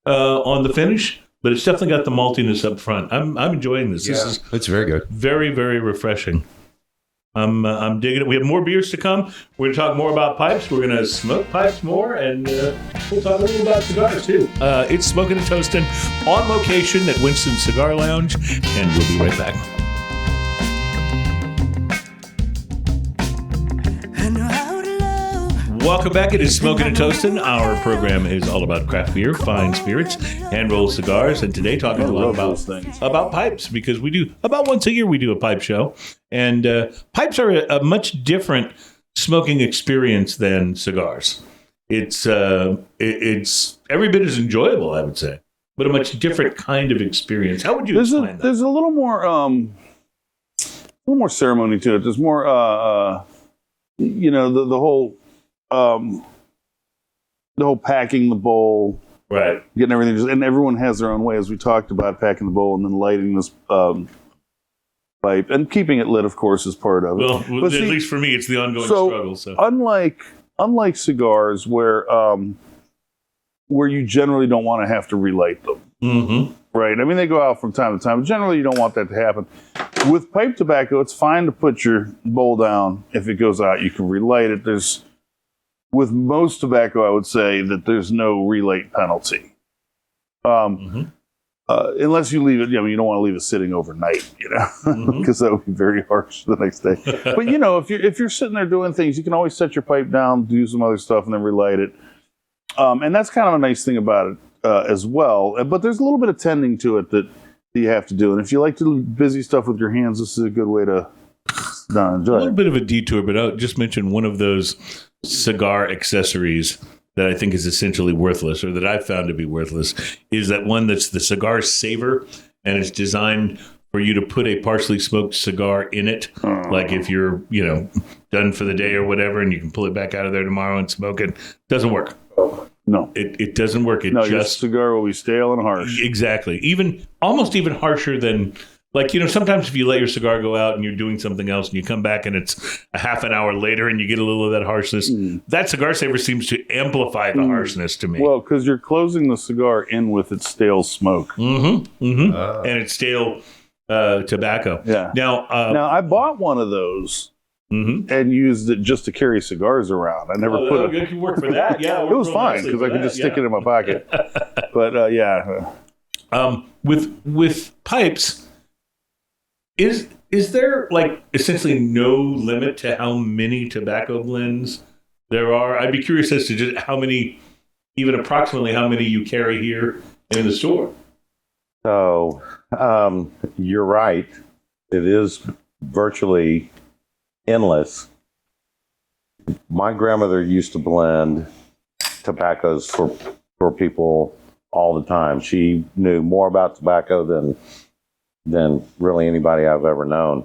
on the finish, but it's definitely got the maltiness up front. I'm enjoying this. This is It's very good. very, very refreshing. I'm digging it. We have more beers to come. We're going to talk more about pipes. We're going to smoke pipes more, and we'll talk a little about cigars too. It's Smoking and Toasting on location at Winston Cigar Lounge, and we'll be right back. Welcome back. It is Smoking and Toasting. Our program is all about craft beer, fine spirits, hand-rolled cigars, and today talking a lot about pipes, because we do, about once a year, we do a pipe show. And pipes are a much different smoking experience than cigars. It's every bit as enjoyable, I would say, but a much different kind of experience. How would you explain that? There's a little more ceremony to it. There's more the whole packing the bowl, Right. getting everything, and everyone has their own way, as we talked about, packing the bowl and then lighting this pipe and keeping it lit, of course, is part of it. Well, But at see, least for me, it's the ongoing so struggle. So unlike cigars, where you generally don't want to have to relight them, mm-hmm. right? I mean, they go out from time to time. Generally, you don't want that to happen. With pipe tobacco, it's fine to put your bowl down. If it goes out, you can relight it. With most tobacco, I would say that there's no relight penalty. Unless you leave it, you don't want to leave it sitting overnight, because that would be very harsh the next day. But if you're sitting there doing things, you can always set your pipe down, do some other stuff, and then relight it. And that's kind of a nice thing about it as well. But there's a little bit of tending to it that you have to do. And if you like to do busy stuff with your hands, this is a good way to enjoy A little it. bit of a detour, but I'll just mention one of those cigar accessories that I think is essentially worthless, or that I've found to be worthless, is that one that's the cigar saver, and it's designed for you to put a partially smoked cigar in it. Like if you're, done for the day or whatever, and you can pull it back out of there tomorrow and smoke it. Doesn't work. No. It doesn't work. It Your just cigar will be stale and harsh. exactly, almost even harsher than, like, sometimes if you let your cigar go out and you're doing something else and you come back and it's a half an hour later and you get a little of that harshness, that cigar saver seems to amplify the harshness to me. Well, because you're closing the cigar in with its stale smoke. And it's stale tobacco. Yeah. Now, Now, I bought one of those and used it just to carry cigars around. I never put it can work for that. Yeah, it was fine because I could just stick it in my pocket. But yeah. With pipes, is there like essentially no limit to how many tobacco blends there are? I'd be curious as to just how many, even approximately how many you carry here in the store. So you're right. It is virtually endless. My grandmother used to blend tobaccos for people all the time. She knew more about tobacco than really anybody I've ever known.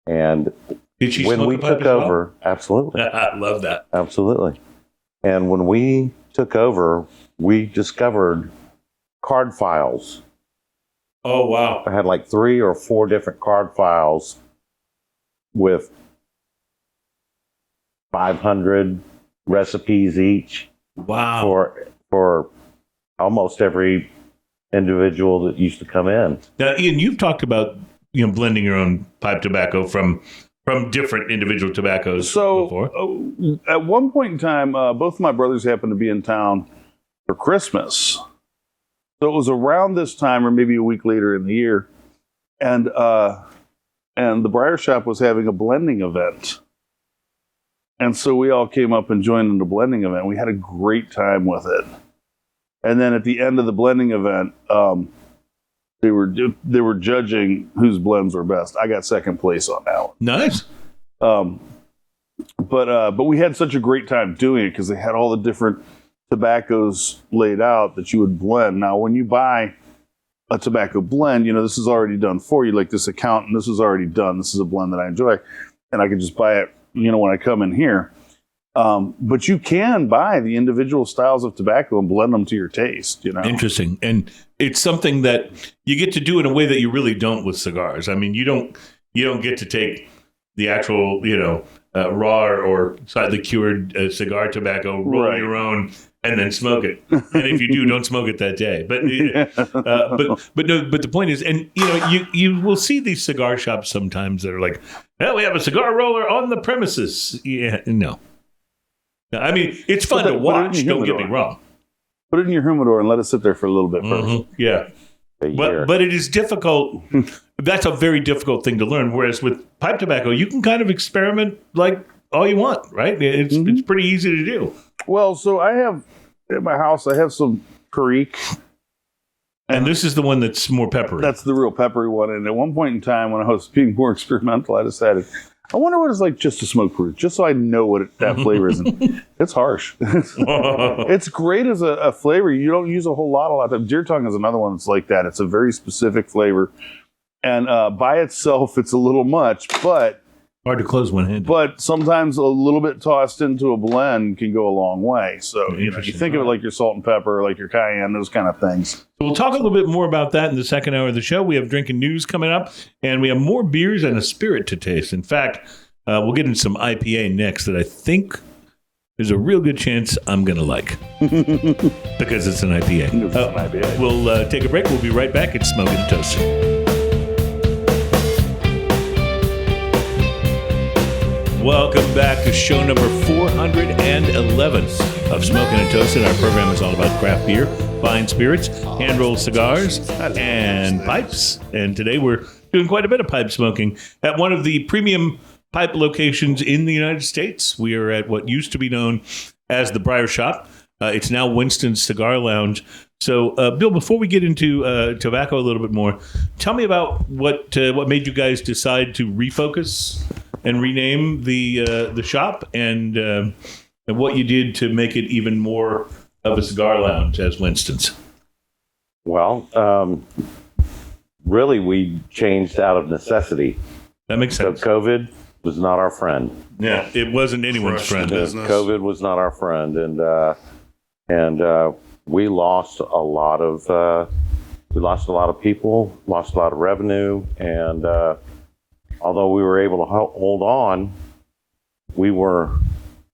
And Did she when smoke we a pipe took as well? over, absolutely. I love that. Absolutely. And when we took over, we discovered card files. Oh, wow. I had like 3 or 4 different card files with 500 recipes each Wow. for almost every individual that used to come in. Now, Ian, you've talked about blending your own pipe tobacco from different individual tobaccos before. So at one point in time, both of my brothers happened to be in town for Christmas. So it was around this time, or maybe a week later in the year, and the Briar Shoppe was having a blending event, and so we all came up and joined in the blending event. We had a great time with it, and then at the end of the blending event, they were judging whose blends were best. I got second place on that one. Nice. But we had such a great time doing it because they had all the different tobaccos laid out that you would blend. Now, when you buy a tobacco blend, this is already done for you. Like this account, and this is already done. This is a blend that I enjoy, and I can just buy it, when I come in here. But you can buy the individual styles of tobacco and blend them to your taste. Interesting, and it's something that you get to do in a way that you really don't with cigars. I mean, you don't get to take the actual, raw or slightly cured cigar tobacco, roll your own, and then smoke it. And if you do, don't smoke it that day. But but the point is, and you will see these cigar shops sometimes that are like, we have a cigar roller on the premises. Yeah, no. I mean, it's fun to watch. Don't get me wrong. Put it in your humidor and let it sit there for a little bit first. Mm-hmm. Yeah. But it is difficult. That's a very difficult thing to learn. Whereas with pipe tobacco, you can kind of experiment like all you want, right? It's pretty easy to do. Well, so I have at my house, I have some Perique. And this is the one that's more peppery. That's the real peppery one. And at one point in time, when I was being more experimental, I decided, I wonder what it's like just to smoke Perique, just so I know what that flavor is. And it's harsh. It's great as a flavor. You don't use a whole lot of time. Deer tongue is another one that's like that. It's a very specific flavor. And by itself, it's a little much, but hard to close one hand. But sometimes a little bit tossed into a blend can go a long way. So you think of it like your salt and pepper, like your cayenne, those kind of things. So we'll talk a little bit more about that in the second hour of the show. We have drinking news coming up, and we have more beers and a spirit to taste. In fact, we'll get into some IPA next that I think there's a real good chance I'm going to like because it's an IPA. We'll take a break. We'll be right back. It's Smoking and Toasting. Welcome back to show number 411 of Smoking and Toasting. Our program is all about craft beer, fine spirits, hand-rolled cigars, and pipes. And today we're doing quite a bit of pipe smoking at one of the premium pipe locations in the United States. We are at what used to be known as the Briar Shoppe. It's now Winston's Cigar Lounge. So, Bill, before we get into tobacco a little bit more, tell me about what made you guys decide to refocus and rename the shop, and what you did to make it even more of a cigar lounge as Winston's. Well, really, we changed out of necessity. That makes sense. So COVID was not our friend. Yeah, it wasn't anyone's friend. COVID was not our friend, and we lost a lot of people, lost a lot of revenue, and although we were able to hold on, we were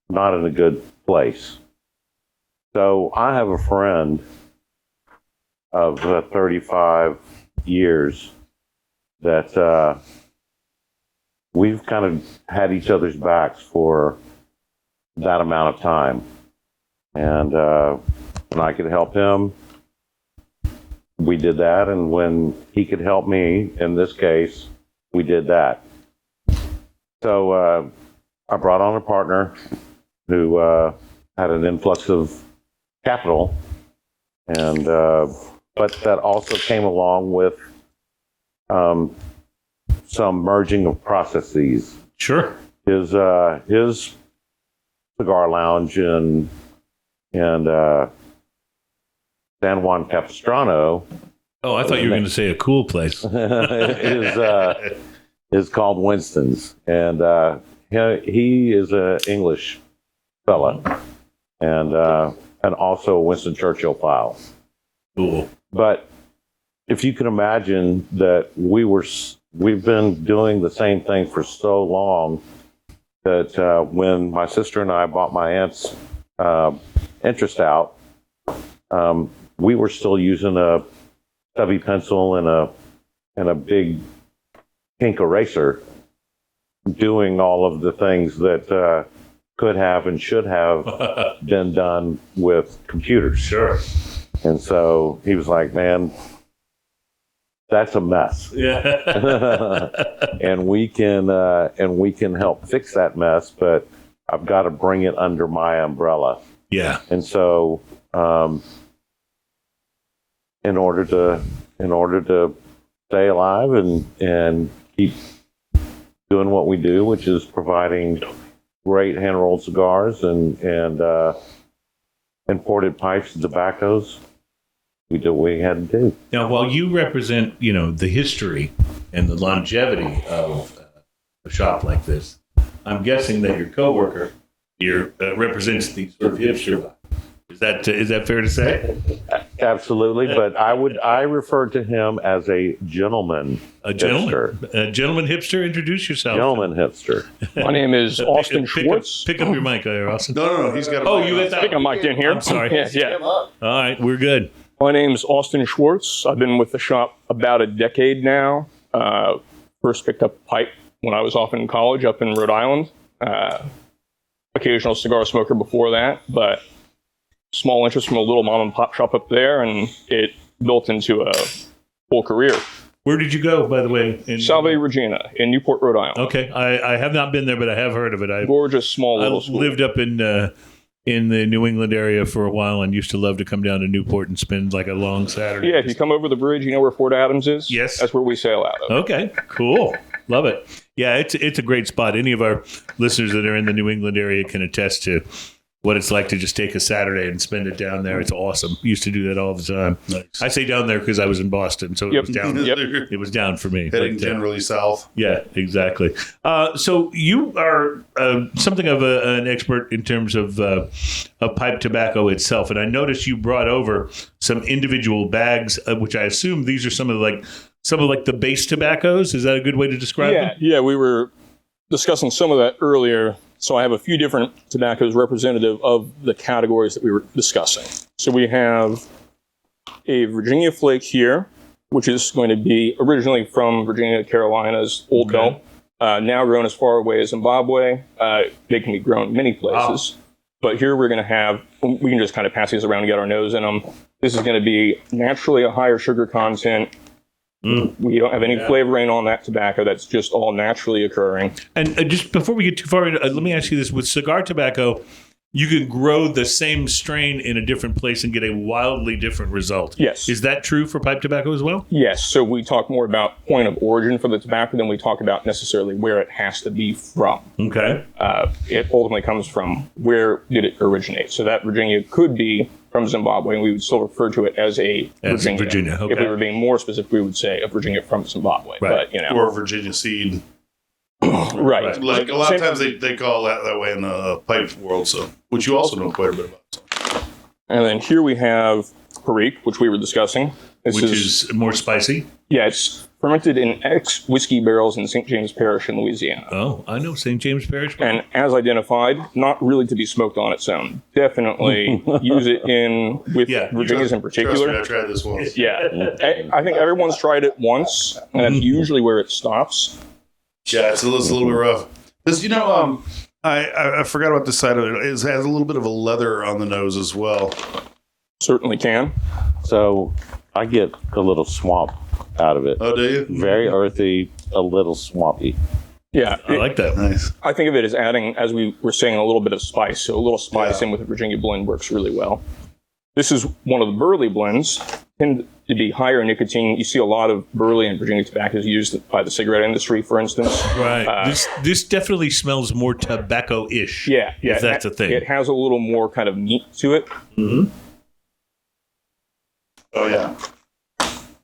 not in a good place. So I have a friend of 35 years that we've kind of had each other's backs for that amount of time. And when I could help him, we did that. And when he could help me, in this case, we did that. So I brought on a partner who had an influx of capital, and but that also came along with some merging of processes. Sure. His cigar lounge in San Juan Capistrano. Oh, I thought you were going to say a cool place. is called Winston's, and he is an English fella, and also a Winston Churchill file. Cool. But if you can imagine that we've been doing the same thing for so long that when my sister and I bought my aunt's interest out, we were still using a stubby pencil and a big pink eraser, doing all of the things that could have and should have been done with computers. Sure. And so he was like, "Man, that's a mess." Yeah. and we can help fix that mess, but I've got to bring it under my umbrella. Yeah. And so, in order to stay alive and keep doing what we do, which is providing great hand rolled cigars and imported pipes and tobaccos, we did what we had to do. Now, while you represent, the history and the longevity of a shop like this, I'm guessing that your coworker here represents the sort of hipster vibe. Is that fair to say? Absolutely, but I refer to him as a gentleman. A gentleman, hipster. a gentleman hipster. Introduce yourself. Gentleman hipster. My name is Austin Schwartz. Pick up your mic there, Austin. No, he's got a Oh, you got that. I think I'm mic'd in here. I'm sorry. Yeah. All right, we're good. My name's Austin Schwartz. I've been with the shop about a decade now. First picked up a pipe when I was off in college up in Rhode Island. Occasional cigar smoker before that, but small interest from a little mom and pop shop up there, and it built into a full career. Where did you go, by the way? Salve Regina in Newport, Rhode Island. Okay, I have not been there, but I have heard of it. Gorgeous small I little school. lived up in the New England area for a while and used to love to come down to Newport and spend like a long Saturday. Yeah, if you come over the bridge, you know where Fort Adams is? Yes. That's where we sail out of. Okay, cool. Love it. Yeah, it's a great spot. Any of our listeners that are in the New England area can attest to what it's like to just take a Saturday and spend it down there. It's awesome. Used to do that all the time. Nice. I say down there because I was in Boston, so it was down. It was down for me. Heading But, generally south. yeah, exactly. So you are something of an expert in terms of pipe tobacco itself, and I noticed you brought over some individual bags, which I assume these are some of the base tobaccos. Is that a good way to describe them? Yeah, we were discussing some of that earlier. So I have a few different tobaccos representative of the categories that we were discussing. So we have a Virginia flake here, which is going to be originally from Virginia, Carolinas, Old Bell, now grown as far away as Zimbabwe. They can be grown many places. Wow. But here we can just kind of pass these around and get our nose in them. This is going to be naturally a higher sugar content. We don't have any flavoring on that tobacco. That's just all naturally occurring. And just before we get too far, let me ask you this. With cigar tobacco, you can grow the same strain in a different place and get a wildly different result. Yes. Is that true for pipe tobacco as well? Yes. So we talk more about point of origin for the tobacco than we talk about necessarily where it has to be from. Okay. It ultimately comes from where did it originate. So that Virginia could be from Zimbabwe, and we would still refer to it as a Virginia. Okay. If we were being more specific, we would say a Virginia from Zimbabwe. Right. But, Or Virginia seed. Right. Like a lot of times they call that way in the pipe world, so which you also know quite a bit about. So. And then here we have Perique, which we were discussing. Which is more spicy? Yeah, it's fermented in ex-whiskey barrels in St. James Parish in Louisiana. Oh, I know St. James Parish. And as identified, not really to be smoked on its own. Definitely use it with Virginias in particular. Trust me, I tried this once. Yeah. I think everyone's tried it once, and that's usually where it stops. Yeah, it's a little bit rough. This, I forgot about this side of it. It has a little bit of a leather on the nose as well. Certainly can. So I get a little swamp out of it. Oh, do you? Very earthy, a little swampy. Yeah, I like that. Nice. I think of it as adding, as we were saying, a little bit of spice. So a little spice in with a Virginia blend works really well. This is one of the burley blends, tend to be higher nicotine. You see a lot of burley and Virginia tobaccos used by the cigarette industry, for instance. Right. This definitely smells more tobacco-ish. Yeah. If that's a thing. It has a little more kind of meat to it. Mm-hmm. Oh yeah.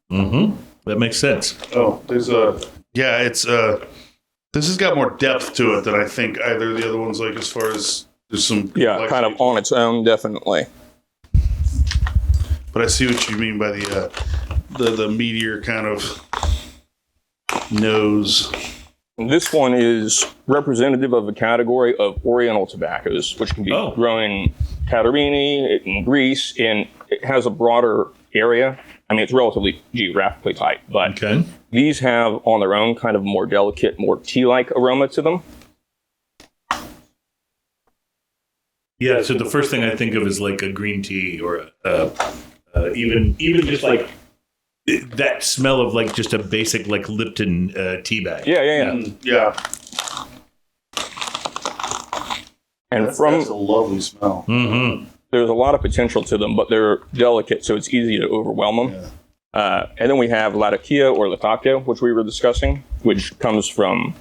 Mm-hmm. That makes sense. Oh, there's it's this has got more depth to it than I think either of the other ones. Like as far as there's some Kind of on its own, definitely. But I see what you mean by the meatier kind of nose. And this one is representative of a category of Oriental tobaccos, which can be grown in Catarini, in Greece, and it has a broader area. I mean, it's relatively geographically tight, but these have on their own kind of more delicate, more tea-like aroma to them. Yeah, so the first thing I think of is like a green tea or even just like that smell of like just a basic like Lipton tea bag. Yeah. And That's a lovely smell. Mm-hmm. There's a lot of potential to them, but they're delicate, so it's easy to overwhelm them. Yeah. And then we have Latakia or Latakia, which we were discussing, which comes from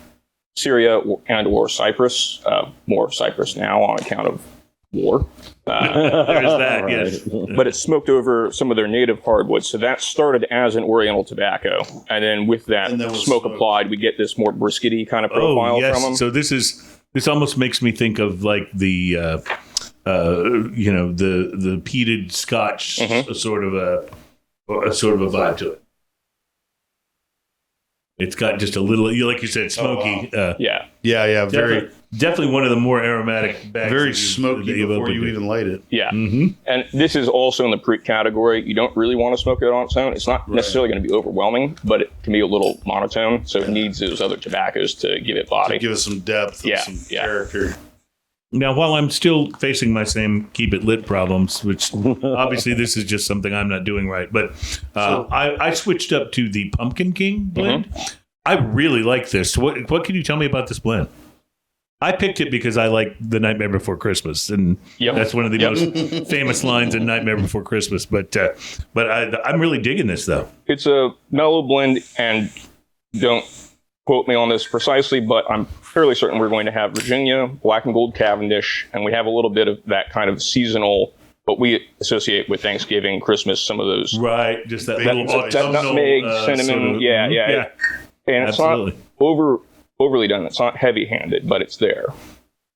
Syria and or Cyprus. More Cyprus now on account of war. There's that, yes. But it's smoked over some of their native hardwoods. So that started as an Oriental tobacco. And then with that smoke applied, we get this more briskety kind of profile from them. So this almost makes me think of like the the peated Scotch sort of a vibe to it. It's got just a little, like you said, smoky. Definitely one of the more aromatic bags. Very smoky before you even light it. Yeah. Mm-hmm. And this is also in the Preak category. You don't really want to smoke it on its own. It's not necessarily going to be overwhelming, but it can be a little monotone. So it needs those other tobaccos to give it body. To give it some depth and some character. Now, while I'm still facing my same keep it lit problems, which obviously this is just something I'm not doing right, but I switched up to the Pumpkin King blend. I really like this. What can you tell me about this blend? I picked it because I like The Nightmare Before Christmas, and that's one of the most famous lines in Nightmare Before Christmas. But I'm really digging this, though. It's a mellow blend, and don't quote me on this precisely, but I'm fairly certain we're going to have Virginia, Black and Gold Cavendish, and we have a little bit of that kind of seasonal, what we associate with Thanksgiving, Christmas, some of those. Right, just that little nutmeg, cinnamon, sort of, yeah. And it's not overly done. It's not heavy-handed, but it's there.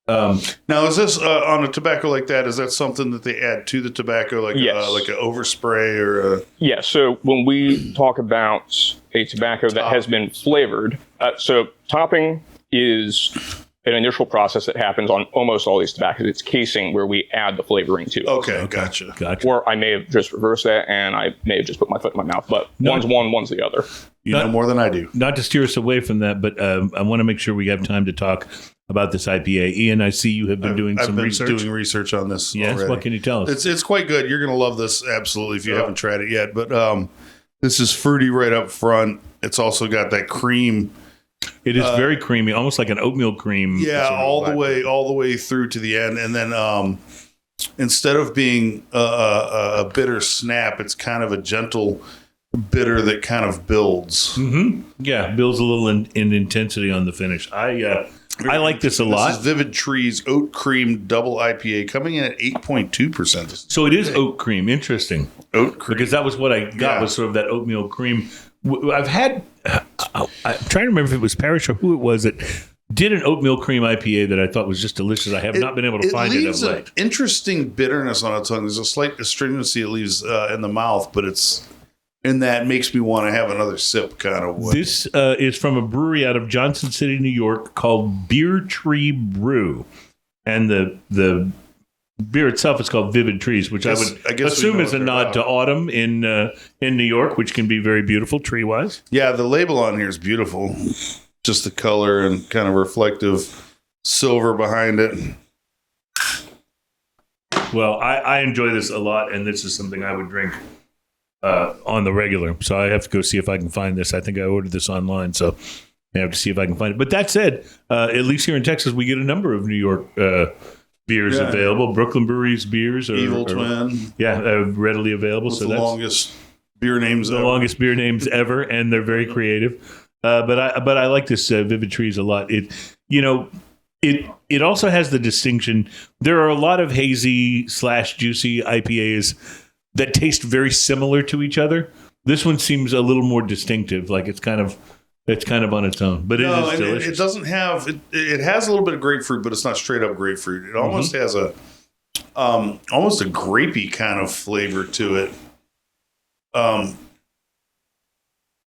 Now, is this on a tobacco like that? Is that something that they add to the tobacco, like like an overspray or a? Yeah. So when we talk about a tobacco that has been flavored, so topping is an initial process that happens on almost all these tobaccos. It's casing where we add the flavoring to it. Okay, gotcha. Or I may have just reversed that, and I may have just put my foot in my mouth. But one's one, one's the other. You know more than I do. Not to steer us away from that, but I want to make sure we have time to talk about this IPA. Ian, I see you have been doing some research. I've been doing research on this. Yes, already. What can you tell us? It's quite good. You're going to love this absolutely if you haven't tried it yet. But this is fruity right up front. It's also got that cream. It is very creamy, almost like an oatmeal cream. Yeah, all the way through to the end, and then instead of being a bitter snap, it's kind of a gentle bitter that kind of builds. Mm-hmm. Yeah, builds a little in intensity on the finish. I like this a lot. This is Vivid Trees Oat Cream Double IPA coming in at 8.2%. So it is oat cream. Interesting. Oat cream. Because that was what I got was sort of that oatmeal cream. I've had, I'm trying to remember if it was Parrish or who it was that did an oatmeal cream IPA that I thought was just delicious. I have not been able to find it of late. It leaves an interesting bitterness on the tongue. There's a slight astringency it leaves in the mouth, but it's in that makes me want to have another sip kind of way. This is from a brewery out of Johnson City, New York called Beer Tree Brew. And the beer itself is called Vivid Trees, which I would assume is a nod to autumn in New York, which can be very beautiful tree-wise. Yeah, the label on here is beautiful. Just the color and kind of reflective silver behind it. Well, I enjoy this a lot, and this is something I would drink on the regular. So I have to go see if I can find this. I think I ordered this online, so I have to see if I can find it. But that said, at least here in Texas, we get a number of New York beers available. Brooklyn Brewery's beers are Evil Twin. Readily available. So that's longest beer names the longest beer names ever, and they're very creative. But I like this Vivid Trees a lot. It also has the distinction. There are a lot of hazy / juicy IPAs that taste very similar to each other. This one seems a little more distinctive. Like it's kind of on its own, but it is delicious. It doesn't have. It has a little bit of grapefruit, but it's not straight up grapefruit. It almost has almost a grapey kind of flavor to it. And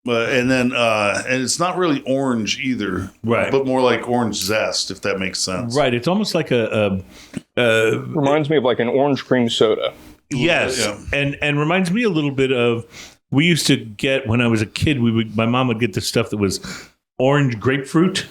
it's not really orange either, right? But more like orange zest, if that makes sense. Right. It's almost like reminds me of like an orange cream soda. Yes, and reminds me a little bit of. We used to get when I was a kid. My mom would get the stuff that was orange grapefruit.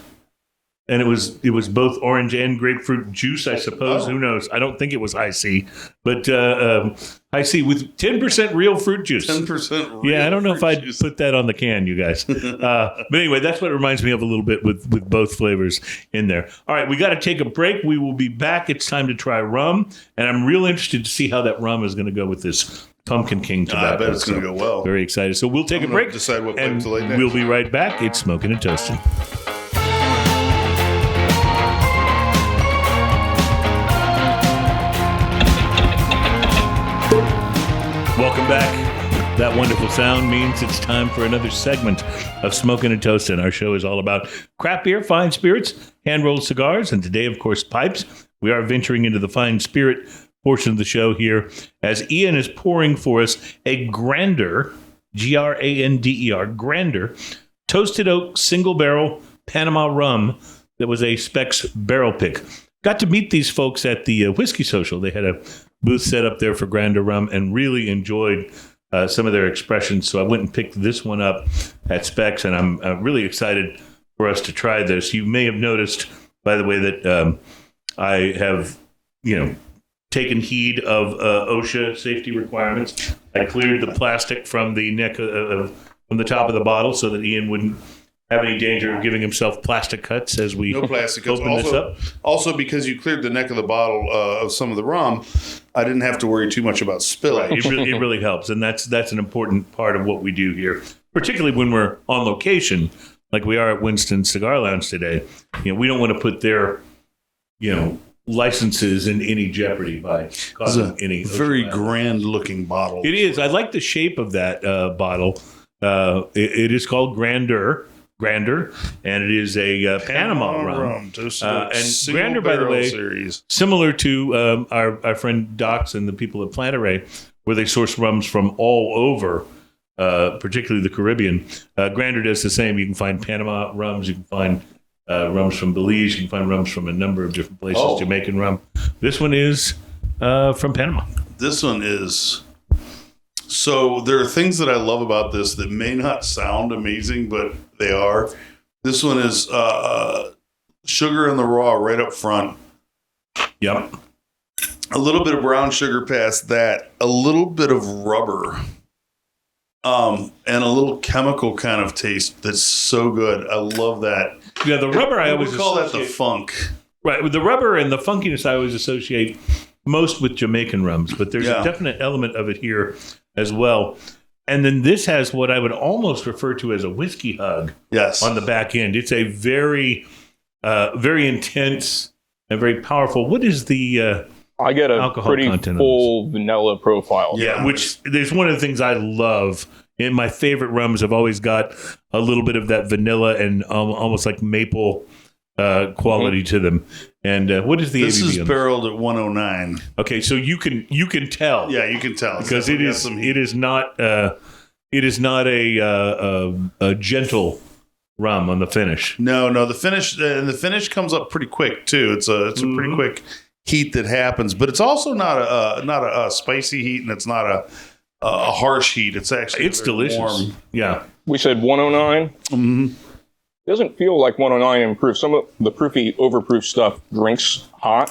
And it was both orange and grapefruit juice, I suppose. Who knows? I don't think it was High C, but High C with 10% real fruit juice. 10% real Yeah, I don't know if I'd juice. put that on the can, you guys. But anyway, that's what it reminds me of a little bit with both flavors in there. All right, we got to take a break. We will be back. It's time to try rum, and I'm real interested to see how that rum is going to go with this Pumpkin King tobacco. I bet it's going to go well. Very excited. So we'll take a break. Decide what and pipe to lay next. we'll be right back. It's Smoking and Toasting. Welcome back. That wonderful sound means it's time for another segment of Smoking and Toasting. Our show is all about craft beer, fine spirits, hand-rolled cigars, and today, of course, pipes. We are venturing into the fine spirit portion of the show here as Ian is pouring for us a Grander, Grander, Grander, toasted oak single barrel Panama rum that was a Specs barrel pick. Got to meet these folks at the Whiskey Social. They had a booth set up there for Grander rum and really enjoyed some of their expressions. So I went and picked this one up at Specs, and I'm really excited for us to try this. You may have noticed, by the way, that I have, taken heed of OSHA safety requirements. I cleared the plastic from the neck from the top of the bottle so that Ian wouldn't have any danger of giving himself plastic cuts as we no plastic cuts. open this up. Also, because you cleared the neck of the bottle of some of the rum, I didn't have to worry too much about spilling. It really helps, and that's an important part of what we do here, particularly when we're on location, like we are at Winston Cigar Lounge today. We don't want to put their, licenses in any jeopardy by causing any. Very grand-looking bottle. It is. I like the shape of that bottle. It is called Grander, and it is a Panama rum. And Grander, by the way, series. Similar to our friend Docs and the people at Plant Array, where they source rums from all over, particularly the Caribbean. Grander does the same. You can find Panama rums. You can find rums from Belize. You can find rums from a number of different places. Jamaican rum. This one is from Panama. This one is. So there are things that I love about this that may not sound amazing, but they are. This one is sugar in the raw right up front. Yep. A little bit of brown sugar past that. A little bit of rubber. And a little chemical kind of taste that's so good. I love that. Yeah, the rubber I always call that the funk. Right, with the rubber and the funkiness I always associate most with Jamaican rums, but there's a definite element of it here as well. And then this has what I would almost refer to as a whiskey hug on the back end. It's a very, very intense and very powerful. What is the I get a alcohol pretty full vanilla profile. Yeah, which there's one of the things I love. In my favorite rums have always got a little bit of that vanilla and almost like maple quality to them. And what is the ABV? This is barreled at 109. Okay, so you can tell. Yeah, you can tell because it is not a gentle rum on the finish. No, the finish comes up pretty quick too. It's a pretty quick heat that happens, but it's also not a spicy heat, and it's not a harsh heat. It's actually delicious. Warm. Yeah, we said 109. Mm-hmm. Doesn't feel like 109 in proof. Some of the proofy, overproof stuff drinks hot.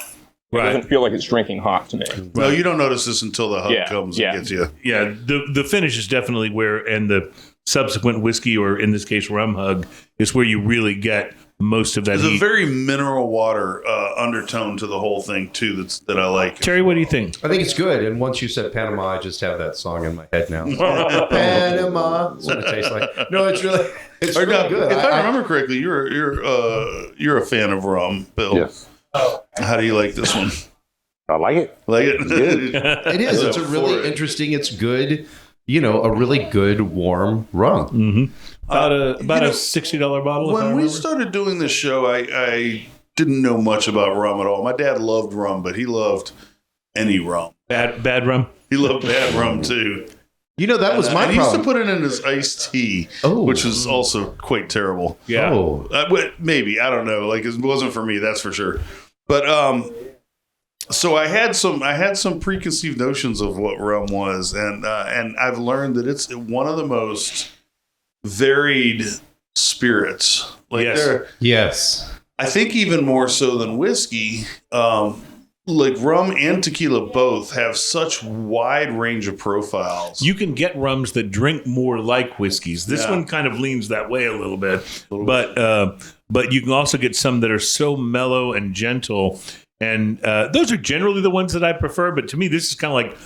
It doesn't feel like it's drinking hot to me. No, you don't notice this until the hug comes and gets you. Yeah, the finish is definitely where, and the subsequent whiskey, or in this case, rum hug, is where you really get most of that There's heat. a very mineral water undertone to the whole thing too. That I like. Terry, what do you think? I think it's good. And once you said Panama, I just have that song in my head now. Panama. That's what it tastes like. No, it's really good. If I remember correctly, you're a fan of rum, Bill. Yes. How do you like this one? I like it. Like it? Good. It is. It's a really interesting. It's good. A really good warm rum. Mm-hmm. About a $60 bottle. When we started doing this show, I didn't know much about rum at all. My dad loved rum, but he loved any rum. Bad rum. He loved bad rum too. That was my problem. He used to put it in his iced tea, which was also quite terrible. Yeah. Maybe, I don't know. Like, it wasn't for me, that's for sure. But so I had some preconceived notions of what rum was, and I've learned that it's one of the most varied spirits. Like, Yes. I think even more so than whiskey. Like, rum and tequila both have such wide range of profiles. You can get rums that drink more like whiskeys. This one kind of leans that way a little bit, but you can also get some that are so mellow and gentle, and those are generally the ones that I prefer. But to me, this is kind of like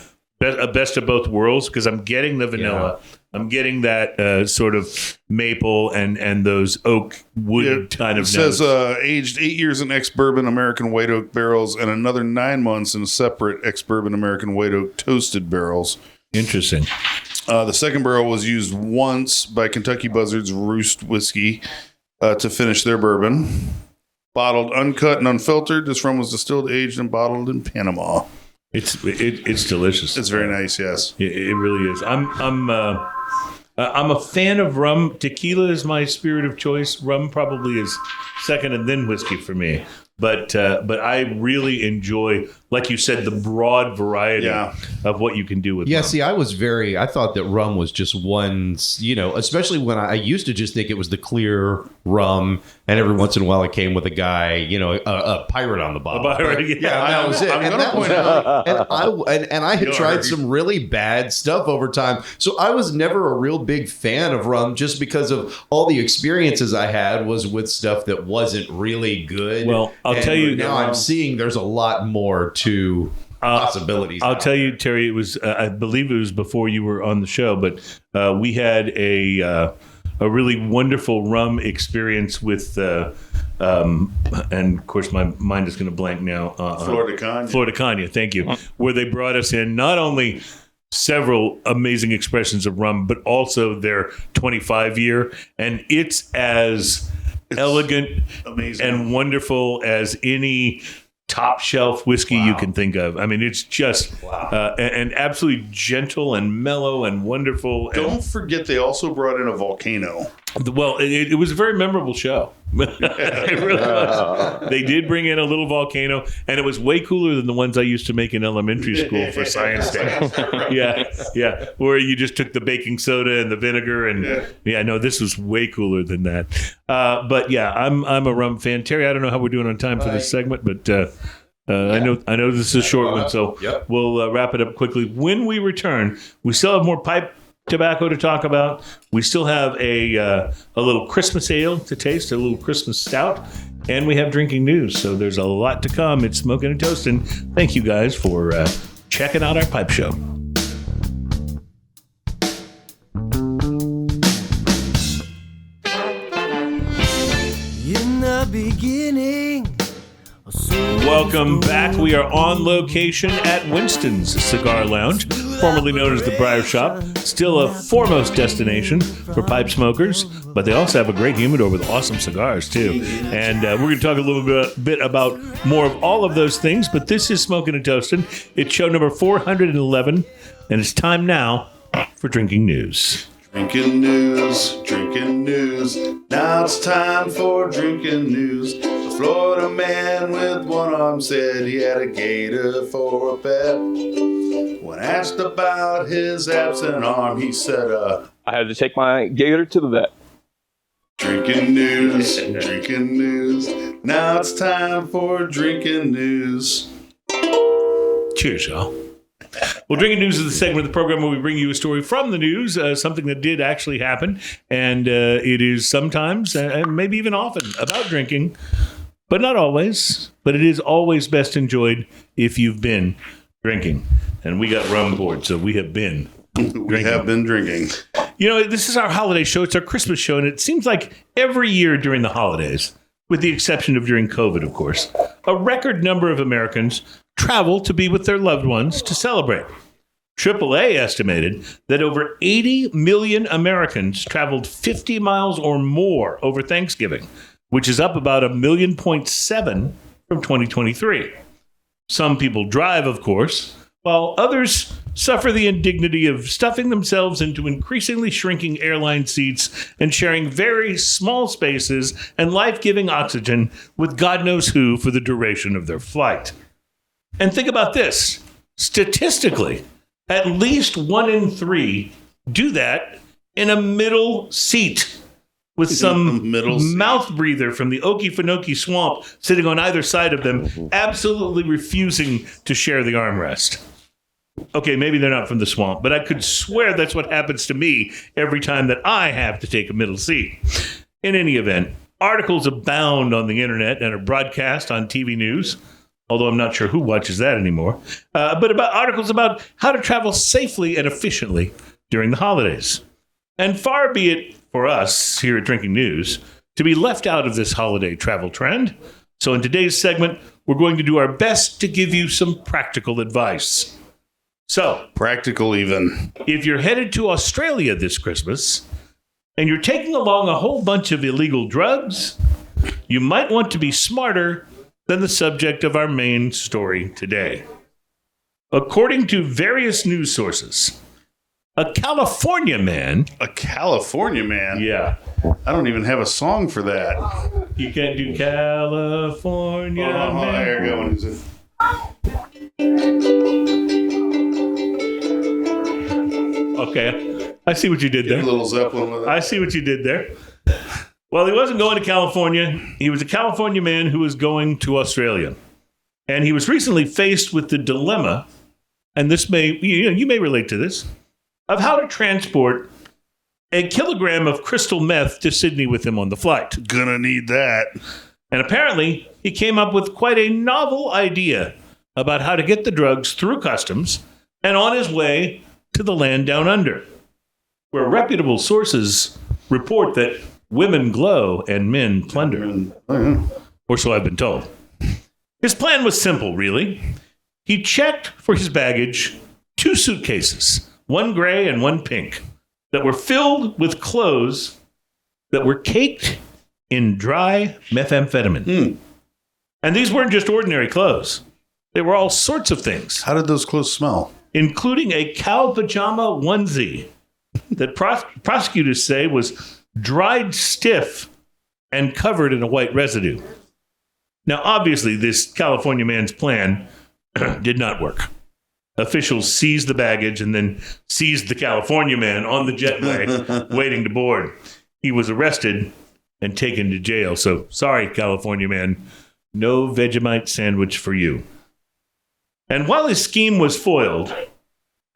a best of both worlds, because I'm getting the vanilla. Yeah. I'm getting that sort of maple and those oak wood kind of notes. It says aged 8 years in ex-bourbon American white oak barrels and another 9 months in separate ex-bourbon American white oak toasted barrels. Interesting. The second barrel was used once by Kentucky Buzzards Roost Whiskey to finish their bourbon. Bottled uncut and unfiltered, this rum was distilled, aged, and bottled in Panama. It's delicious. It's very nice. Yes, it really is. I'm a fan of rum. Tequila is my spirit of choice. Rum probably is second, and then whiskey for me. But I really enjoy, like you said, the broad variety of what you can do with rum. See, I thought that rum was just one, especially when I used to just think it was the clear rum, and every once in a while it came with a guy, a pirate on the bottle. That was it. And I had tried some really bad stuff over time. So I was never a real big fan of rum, just because of all the experiences I had was with stuff that wasn't really good. Well, I'll tell you now, I'm seeing there's a lot more to possibilities. I'll tell you, Terry, it was I believe it was before you were on the show, but we had a really wonderful rum experience with and of course my mind is going to blank now. Florida Cognac, thank you. Where they brought us in not only several amazing expressions of rum, but also their 25-year, and it's elegant, amazing, and wonderful as any top shelf whiskey you can think of. I mean, it's just and absolutely gentle and mellow and wonderful. Don't forget, they also brought in a volcano. Well, it was a very memorable show. It really was. They did bring in a little volcano, and it was way cooler than the ones I used to make in elementary school for science day. Yeah, where you just took the baking soda and the vinegar, and this was way cooler than that. But yeah, I'm a rum fan. Terry, I don't know how we're doing on time for this segment, but I know this is a short one, so we'll wrap it up quickly. When we return, we still have more pipe tobacco to talk about. We still have a little Christmas ale to taste, a little Christmas stout, and we have drinking news. So there's a lot to come. It's Smoking and Toasting. Thank you guys for checking out our pipe show. In the beginning. Welcome back. We are on location at Winston's Cigar Lounge, formerly known as the Briar Shoppe. Still a foremost destination for pipe smokers, but they also have a great humidor with awesome cigars too. And we're going to talk a little bit about more of all of those things, but this is Smoking and Toasting. It's show number 411, and it's time now for Drinking News. Drinking news. Now it's time for drinking news. A Florida man with one arm said he had a gator for a pet. When asked about his absent arm, he said, I had to take my gator to the vet. Drinking news. Now it's time for drinking news. Cheers, y'all. Well, Drinking News is the segment of the program where we bring you a story from the news, something that did actually happen. And it is sometimes, and maybe even often, about drinking, but not always. But it is always best enjoyed if you've been drinking. And we got rum board, so we have been drinking. We have been drinking. You know, this is our holiday show. It's our Christmas show, and it seems like every year during the holidays, with the exception of during COVID, of course, a record number of Americans travel to be with their loved ones to celebrate. AAA estimated that over 80 million Americans traveled 50 miles or more over Thanksgiving, which is up about 1.7 million from 2023. Some people drive, of course, while others suffer the indignity of stuffing themselves into increasingly shrinking airline seats and sharing very small spaces and life-giving oxygen with God knows who for the duration of their flight. And think about this. Statistically, at least 1 in 3 do that in a middle seat with some mouth breather from the Okefenokee swamp sitting on either side of them, absolutely refusing to share the armrest. Okay, maybe they're not from the swamp, but I could swear that's what happens to me every time that I have to take a middle seat. In any event, articles abound on the internet and are broadcast on TV news, although I'm not sure who watches that anymore, but about articles about how to travel safely and efficiently during the holidays. And far be it for us here at Drinking News to be left out of this holiday travel trend. So in today's segment, we're going to do our best to give you some practical advice. So, Practical even. if you're headed to Australia this Christmas and you're taking along a whole bunch of illegal drugs, you might want to be smarter than the subject of our main story today. According to various news sources, a California man... A California man? Yeah. I don't even have a song for that. You can't do California man. There you go. Okay, I see what you did there. A little Zeppelin with it. I see what you did there. Well, he wasn't going to California. He was a California man who was going to Australia. And he was recently faced with the dilemma, and this may, you may relate to this, of how to transport a kilogram of crystal meth to Sydney with him on the flight. Gonna need that. And apparently, he came up with quite a novel idea about how to get the drugs through customs and on his way to the land down under, where reputable sources report that women glow and men plunder. Or so I've been told. His plan was simple, really. He checked for his baggage 2 suitcases, one gray and one pink, that were filled with clothes that were caked in dry methamphetamine. And these weren't just ordinary clothes. They were all sorts of things. How did those clothes smell? Including a cow pajama onesie that prosecutors say was dried stiff and covered in a white residue. Now, obviously, this California man's plan did not work. Officials seized the baggage and then seized the California man on the jetway waiting to board. He was arrested and taken to jail. So, sorry, California man, no Vegemite sandwich for you. And while his scheme was foiled,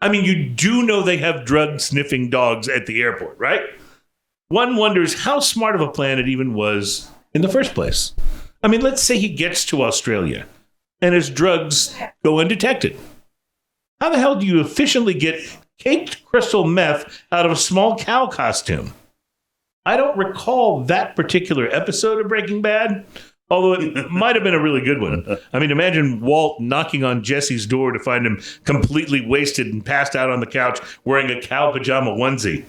I mean, you do know they have drug-sniffing dogs at the airport, right? One wonders how smart of a plan it even was in the first place. I mean, let's say he gets to Australia and his drugs go undetected. How the hell do you efficiently get caked crystal meth out of a small cow costume? I don't recall that particular episode of Breaking Bad, although it might have been a really good one. I mean, imagine Walt knocking on Jesse's door to find him completely wasted and passed out on the couch wearing a cow pajama onesie. I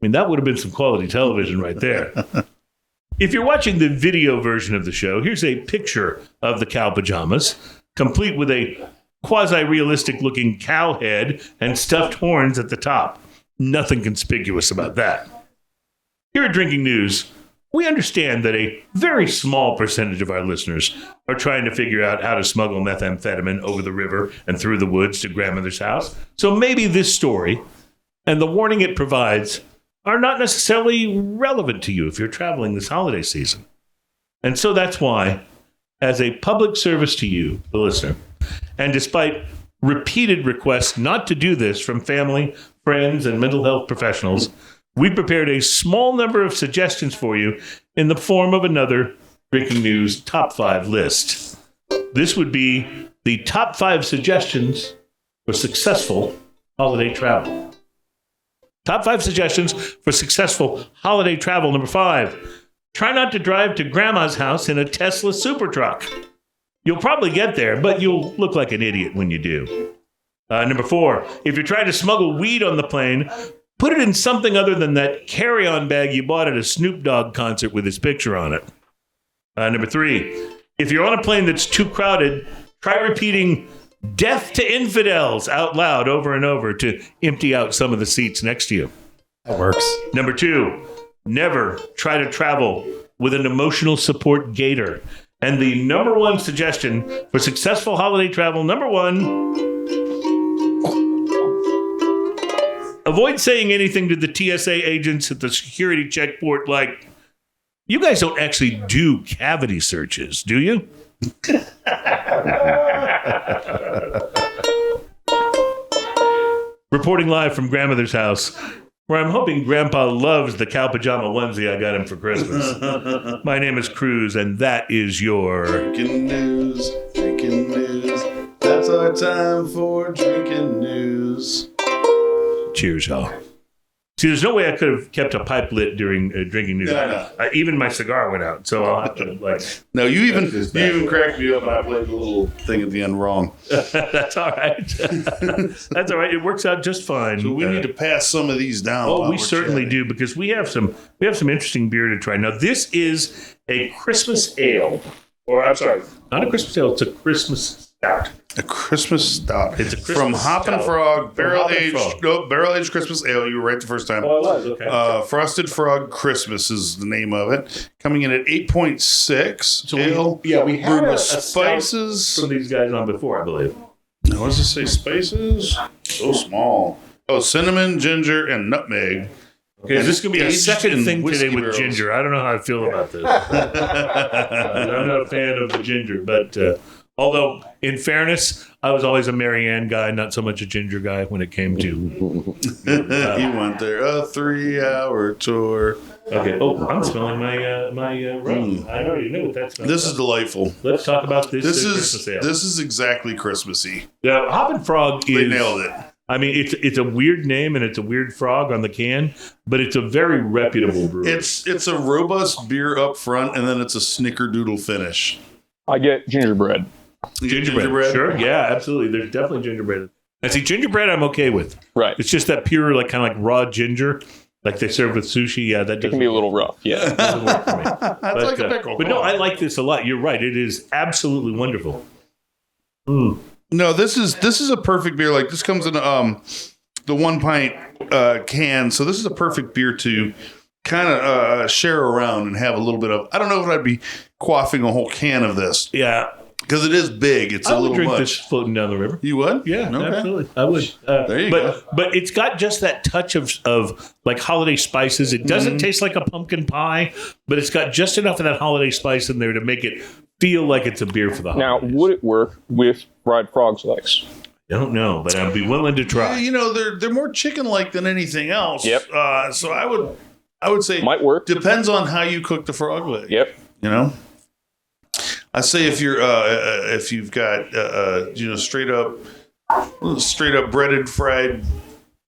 mean, that would have been some quality television right there. If you're watching the video version of the show, here's a picture of the cow pajamas, complete with a quasi-realistic looking cow head and stuffed horns at the top. Nothing conspicuous about that. Here at Drinking News, we understand that a very small percentage of our listeners are trying to figure out how to smuggle methamphetamine over the river and through the woods to grandmother's house. So maybe this story and the warning it provides are not necessarily relevant to you if you're traveling this holiday season. And so that's why, as a public service to you, the listener, and despite repeated requests not to do this from family, friends, and mental health professionals, we prepared a small number of suggestions for you in the form of another Drinking News Top 5 list. This would be the top 5 suggestions for successful holiday travel. Top 5 suggestions for successful holiday travel. Number 5, try not to drive to grandma's house in a Tesla super truck. You'll probably get there, but you'll look like an idiot when you do. Number 4, if you're trying to smuggle weed on the plane, put it in something other than that carry-on bag you bought at a Snoop Dogg concert with his picture on it. Number 3, if you're on a plane that's too crowded, try repeating "Death to Infidels" out loud over and over to empty out some of the seats next to you. That works. Number 2, never try to travel with an emotional support gator. And the number 1 suggestion for successful holiday travel, number 1, avoid saying anything to the TSA agents at the security checkpoint like, "You guys don't actually do cavity searches, do you?" Reporting live from grandmother's house, where I'm hoping Grandpa loves the cow pajama onesie I got him for Christmas. My name is Cruz, and that is your Drinking news, drinking news. That's our time for drinking news. Cheers, y'all. See, there's no way I could have kept a pipe lit during drinking news. No. Even my cigar went out, so I'll have to No, you even cracked me up. I played the little thing at the end wrong. That's all right. That's all right. It works out just fine. So we need to pass some of these down. Oh, we certainly do, because we have some interesting beer to try. Now, this is a Christmas ale, or I'm sorry, not a Christmas ale. It's a Christmas stout. A Christmas stout. It's a Christmas from Hoppin stout. Frog, barrel Hoppin' aged. Frog. No, barrel aged Christmas ale. You were right the first time. Oh, it was okay. Frosted Frog Christmas is the name of it. Coming in at 8.6 So ale. we had brewed a with stout spices. from these guys on before, I believe. What does it say? Spices? So small. Oh, cinnamon, ginger, and nutmeg. Okay, is this going to be a Aged second in thing whiskey today with barrels. ginger? I don't know how I feel about this. I'm not a fan of the ginger, but although, in fairness, I was always a Marianne guy, not so much a ginger guy when it came to. You went there. A 3-hour tour. Okay. Oh, I'm smelling my rum. I already knew what that smells This like. is delightful. Let's talk about this. This Christmas ale. is exactly Christmassy. Now, Hoppin' Frog is. They nailed it. I mean, it's a weird name and it's a weird frog on the can, but it's a very reputable brewery. It's a robust beer up front, and then it's a snickerdoodle finish. I get gingerbread. Gingerbread. Sure, yeah, absolutely. There's definitely gingerbread. And see, gingerbread I'm okay with. Right. It's just that pure, like kind of like raw ginger, like they serve with sushi. Yeah, that It can be a little rough. Yeah. doesn't work for me. That's like a pickle. But no, I like this a lot. You're right. It is absolutely wonderful. No, this is a perfect beer. Like this comes in the 1 pint can, so this is a perfect beer to kind of share around and have a little bit of. I don't know if I'd be quaffing a whole can of this Yeah. because it is big. It's I a would little drink much. this floating down the river. You would? Yeah, Okay. absolutely. I would. There you go. But it's got just that touch of like holiday spices. It doesn't taste like a pumpkin pie, but it's got just enough of that holiday spice in there to make it feel like it's a beer for the Now, holidays. would it work with fried frog's legs? I don't know, but I'd be willing to Yeah, try. you know, they're more chicken-like than anything else. Yep. So I would say Might work. depends on how you cook the frog leg. Yep. You know, I say if you've got straight up breaded fried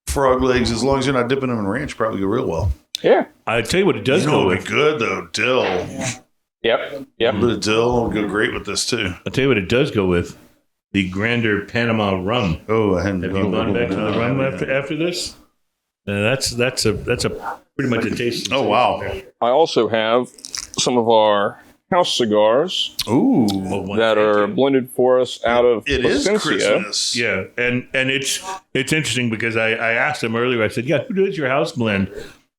frog legs, as long as you're not dipping them in ranch, probably go real well. Yeah. I tell you what, it does You know go what would with. be good though? Dill. Yep. A little bit of dill will go great with this too. I'll tell you what, it does go with the Grander Panama rum. Oh, I hadn't Have you gone back to the rum after this? That's a pretty much a taste. Oh wow. I also have some of our house cigars Ooh. that are blended for us out of It is Placencia. Christmas. Yeah, and it's interesting because I asked him earlier. I said, "Yeah, who does your house blend?"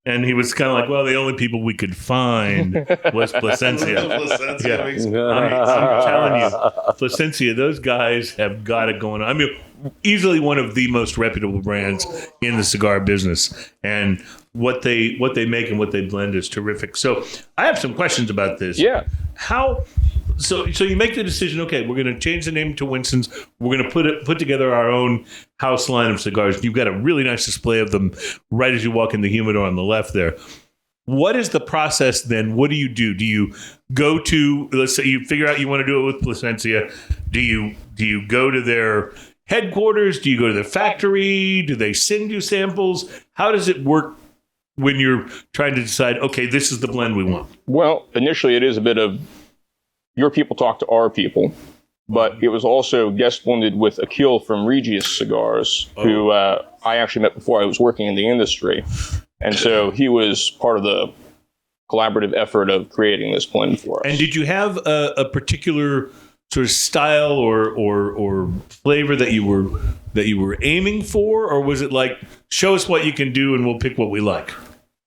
And he was kind of like, "Well, the only people we could find was Placencia." Placencia makes it I'm telling you, Placencia, those guys have got it going on. I mean, easily one of the most reputable brands in the cigar business, and what they make and what they blend is terrific. So I have some questions about this. Yeah. How So you make the decision. Okay, we're going to change the name to Winston's. We're going to put together our own house line of cigars. You've got a really nice display of them right as you walk in the humidor on the left there. What is the process then? What do? Do you go to? Let's say you figure out you want to do it with Plasencia. Do you go to their headquarters? Do you go to their factory? Do they send you samples? How does it work when you're trying to decide, okay, this is the blend we want? Well, initially it is a bit of your people talk to our people, but it was also guest blended with Akil from Regius Cigars, who I actually met before I was working in the industry. And so he was part of the collaborative effort of creating this blend for us. And did you have a particular sort of style or flavor that you were aiming for, or was it like, show us what you can do and we'll pick what we like?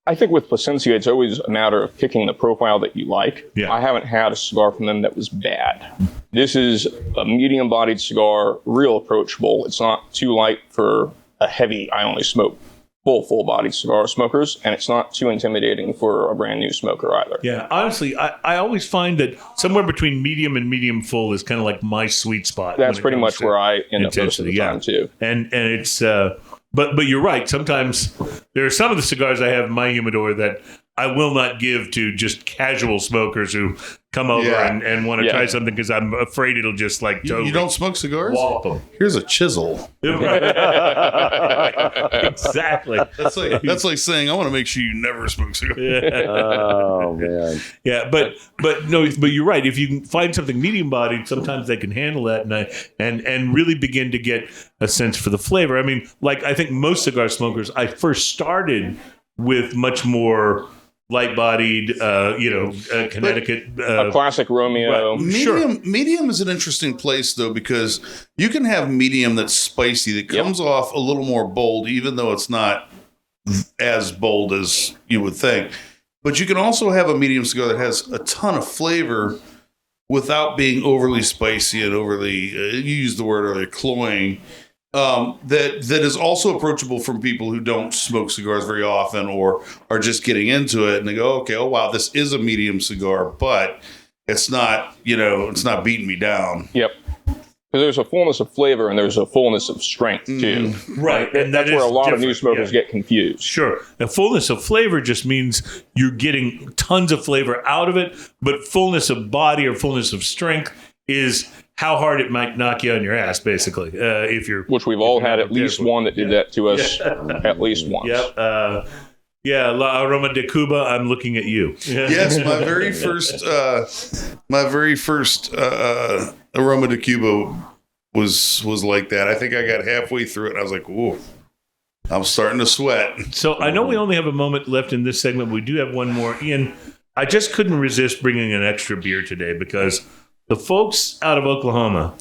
I think with Plasencia, it's always a matter of picking the profile that you like. Yeah. I haven't had a cigar from them that was bad. This is a medium-bodied cigar, real approachable. It's not too light for a heavy, I only smoke full-bodied cigar smokers, and it's not too intimidating for a brand new smoker either. Yeah, honestly, I always find that somewhere between medium and medium full is kind of like my sweet spot. That's pretty much where I end up most of the time, too. And it's... But you're right. Sometimes there are some of the cigars I have in my humidor that I will not give to just casual smokers who come over and want to try something because I'm afraid it'll just like totally You don't smoke cigars? wallop them. Here's a chisel. Exactly. That's like saying I want to make sure you never smoke cigars. Oh man. Yeah, but you're right. If you can find something medium bodied, sometimes they can handle that and really begin to get a sense for the flavor. I mean, like I think most cigar smokers, I first started with much more light-bodied, Connecticut. A classic Romeo. Right. Medium is an interesting place, though, because you can have medium that's spicy, that comes off a little more bold, even though it's not as bold as you would think. But you can also have a medium cigar that has a ton of flavor without being overly spicy and overly, you used the word earlier, cloying. That is also approachable from people who don't smoke cigars very often or are just getting into it, and they go, okay, oh wow, this is a medium cigar, but it's not, it's not beating me down. Yep. Because there's a fullness of flavor and there's a fullness of strength too. Right. And that's where a lot of new smokers get confused. Sure. The fullness of flavor just means you're getting tons of flavor out of it, but fullness of body or fullness of strength is how hard it might knock you on your ass, basically. Which we've all had at least one that did that to us at least once. Yep. La Aroma de Cuba, I'm looking at you. Yes, my very first Aroma de Cuba was like that. I think I got halfway through it and I was like, ooh, I'm starting to sweat. So I know we only have a moment left in this segment. We do have one more. Ian, I just couldn't resist bringing an extra beer today because the folks out of Oklahoma,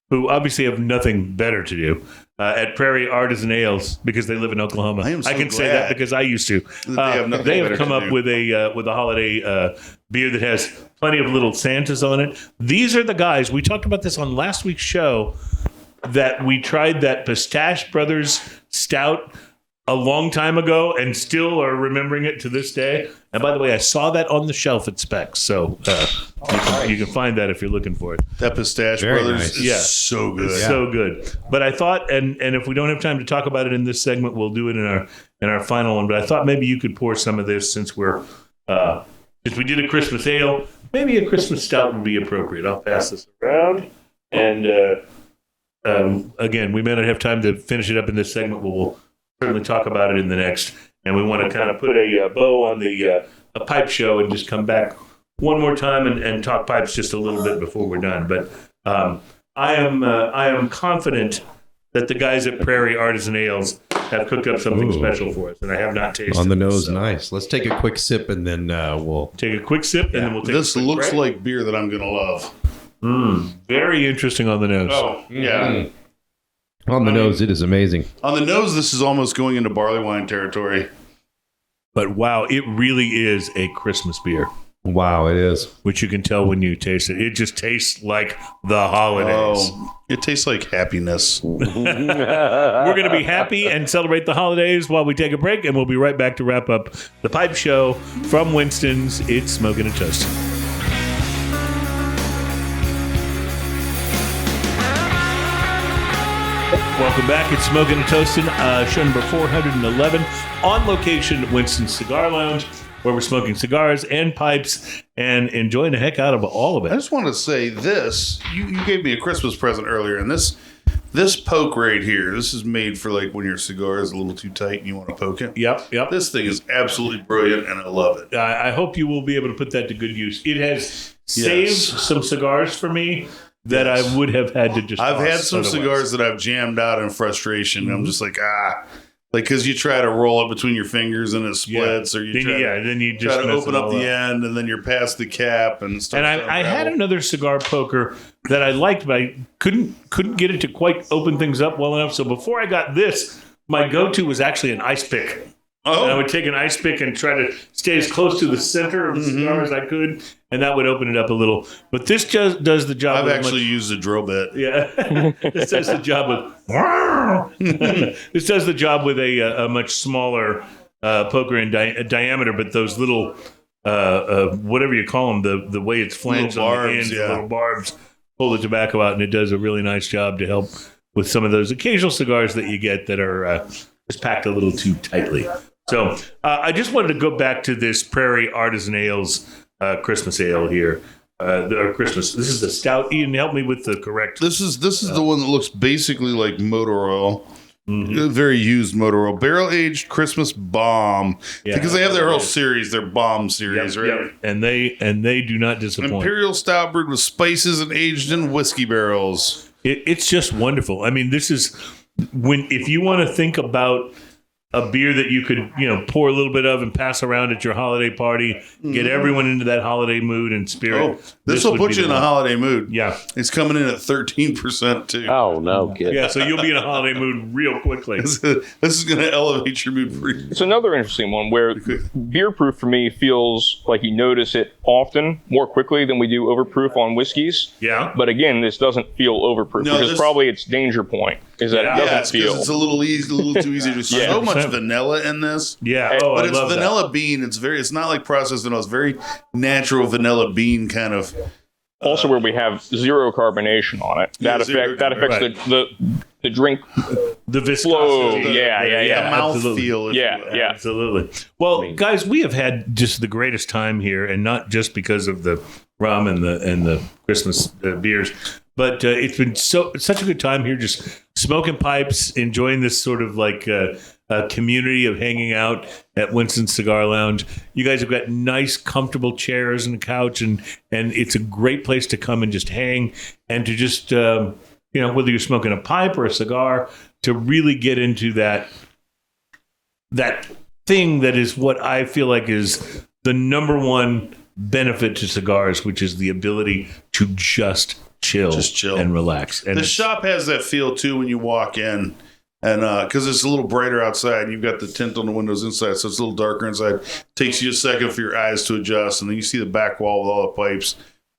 who obviously have nothing better to do, at Prairie Artisan Ales, because they live in Oklahoma. I can say that because I used to. They have come up with a holiday beer that has plenty of little Santas on it. These are the guys, we talked about this on last week's show, that we tried that Pistache Brothers Stout a long time ago and still are remembering it to this day. And by the way, I saw that on the shelf at Specs, so you can find that if you're looking for it. That Pistache Brothers is so good. So good. But I thought, and if we don't have time to talk about it in this segment, we'll do it in our final one. But I thought maybe you could pour some of this since we did a Christmas ale, maybe a Christmas stout would be appropriate. I'll pass this around. And again, we may not have time to finish it up in this segment, but we'll certainly talk about it in the next. And we want to kind of put a bow on a pipe show and just come back one more time and talk pipes just a little bit before we're done. But I am confident that the guys at Prairie Artisan Ales have cooked up something special for us, and I have not tasted it. On the nose, nice. Let's take a quick sip, and then we'll take a quick sip, and then we'll take this a quick looks break. like beer that I'm going to love. Very interesting on the nose. Oh, yeah. On the nose, it is amazing. On the nose, this is almost going into barley wine territory. But wow, it really is a Christmas beer. Wow, it is. Which you can tell when you taste it. It just tastes like the holidays. Oh, it tastes like happiness. We're going to be happy and celebrate the holidays while we take a break, and we'll be right back to wrap up the Pipe Show from Winston's It's Smoking and Toasting. Welcome back. It's Smoking and Toasting, show number 411, on location at Winston Cigar Lounge, where we're smoking cigars and pipes and enjoying the heck out of all of I it. just want to say this. You gave me a Christmas present earlier, and this poke right here, this is made for like when your cigar is a little too tight and you want to poke it. Yep. This thing is absolutely brilliant, and I love it. I hope you will be able to put that to good use. It has saved some cigars for me that I would have had to just I've had toss some otherwise. cigars that I've jammed out in frustration. And I'm just like, because you try to roll it between your fingers and it splits, or you then you just try to mess open it up all the end, and then you're past the cap and stuff. And I had another cigar poker that I liked, but I couldn't get it to quite open things up well enough. So before I got this, my go-to was actually an ice pick. Oh. And I would take an ice pick and try to stay as close to the center of the cigar as I could, and that would open it up a little. But this just does the job. I've actually used a drill bit. Yeah, this does the job with. This does the job with a much smaller poker in diameter, but those little whatever you call them, the way it's flanged Little on barbs, the ends, yeah. the little barbs pull the tobacco out, and it does a really nice job to help with some of those occasional cigars that you get that are just packed a little too tightly. So I just wanted to go back to this Prairie Artisan Ales Christmas ale here. Christmas. This is the stout. Ian, help me with the correct. This is the one that looks basically like motor oil. Very used motor oil. Barrel aged Christmas bomb. Yeah, because they have their whole series, their bomb series, right? Yep. And they do not disappoint. Imperial stout brewed with spices and aged in whiskey barrels. It's just wonderful. I mean, this is if you want to think about a beer that you could, pour a little bit of and pass around at your holiday party, get everyone into that holiday mood and spirit. Oh, this will would put be you the in a one. holiday mood. Yeah. It's coming in at 13% too. Oh, no kidding. Yeah, so you'll be in a holiday mood real quickly. This is going to elevate your mood for you. It's another interesting one where beer proof for me feels like you notice it often more quickly than we do overproof on whiskeys. Yeah. But again, this doesn't feel overproof No, because probably its danger point is that it doesn't Yeah, it's feel. because it's a little too easy. There's Yeah. so much vanilla in this. Yeah. Oh, But I it's love vanilla bean. It's not like processed vanilla. It's very natural vanilla bean kind of. Also, where we have zero carbonation on it, that affects the drink the flow. viscosity. Yeah. Mouth absolutely. feel. Yeah. Absolutely. Well, guys, we have had just the greatest time here, and not just because of the rum and the Christmas beers, but it's been such a good time here, just smoking pipes, enjoying this sort of like a community of hanging out at Winston Cigar Lounge. You guys have got nice, comfortable chairs and a couch, and it's a great place to come and just hang and to just whether you're smoking a pipe or a cigar, to really get into that thing that is what I feel like is the number one benefit to cigars, which is the ability to just chill and relax. And the shop has that feel too when you walk in, and because it's a little brighter outside, you've got the tint on the windows inside, so it's a little darker inside. Takes you a second for your eyes to adjust, and then you see the back wall with all the pipes.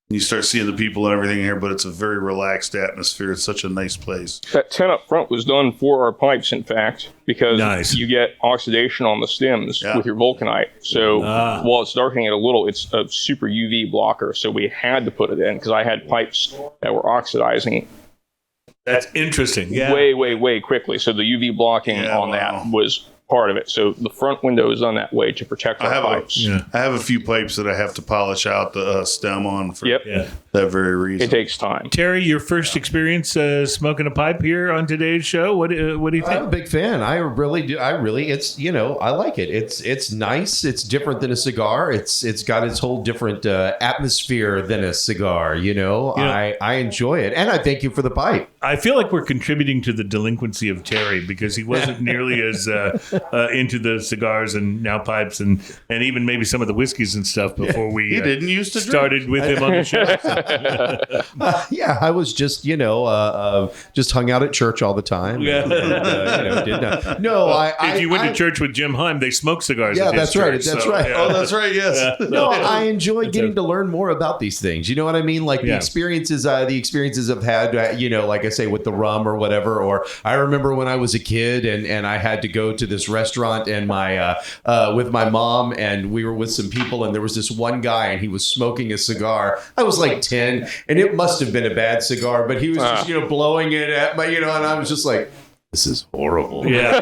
You start seeing the people and everything here, but it's a very relaxed atmosphere. It's such a nice place. That tent up front was done for our pipes, in fact, because you get oxidation on the stems with your vulcanite. So while it's darkening it a little, it's a super UV blocker. So we had to put it in because I had pipes that were oxidizing. That's interesting. Yeah. Way quickly. So the UV blocking on that was part of it. So the front window is done that way to protect our pipes. I have a few pipes that I have to polish out the stem on for that very reason. It takes time. Terry, your first experience smoking a pipe here on today's show. What do you think? I'm a big fan. I really do. It's I like it. It's nice. It's different than a cigar. It's got its whole different atmosphere than a cigar. I enjoy it, and I thank you for the pipe. I feel like we're contributing to the delinquency of Terry because he wasn't nearly as into the cigars and now pipes and even maybe some of the whiskeys and stuff before we he didn't used to started with him on the show. I was just just hung out at church all the time. Yeah. If you went to church with Jim Heim, they smoke cigars. Yeah, at his that's right. church, That's so, right. yeah. Oh, that's right. Yes. No, I enjoy getting to learn more about these things. You know what I mean? Like the experiences I've had, like I say, with the rum or whatever. Or I remember when I was a kid and I had to go to this restaurant and with my mom, and we were with some people, and there was this one guy and he was smoking a cigar. I was like 10, and it must have been a bad cigar, but he was just blowing it at my, and I was just like, this is horrible. Yeah.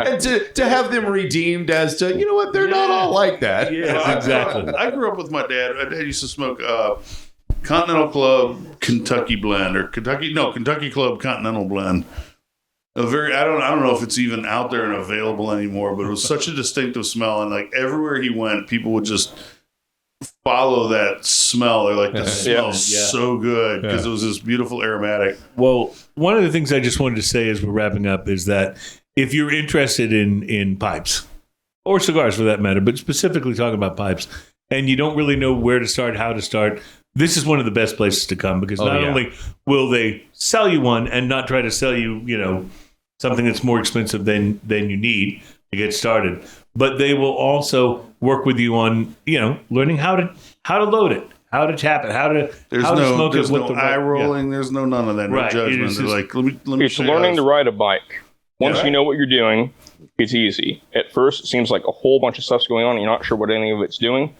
And to have them redeemed as to, you know what, they're not all like that. Yeah, exactly. I grew up with my dad. My dad used to smoke Continental Club Kentucky Blend or Kentucky Club Continental Blend. I don't know if it's even out there and available anymore, but it was such a distinctive smell, and like everywhere he went, people would just follow that smell. They're like, this smells so good because it was this beautiful aromatic. Well, one of the things I just wanted to say as we're wrapping up is that if you're interested in pipes or cigars for that matter, but specifically talking about pipes, and you don't really know where to start, how to start, this is one of the best places to come because not only will they sell you one and not try to sell you, something that's more expensive than you need to get started, but they will also work with you on, learning how to load it, how to tap it, how to smoke it with the eye rolling. There's none of that. No judgment. They're like, let me. It's learning to ride a bike. Once you know what you're doing, it's easy. At first, it seems like a whole bunch of stuff's going on. And you're not sure what any of it's doing.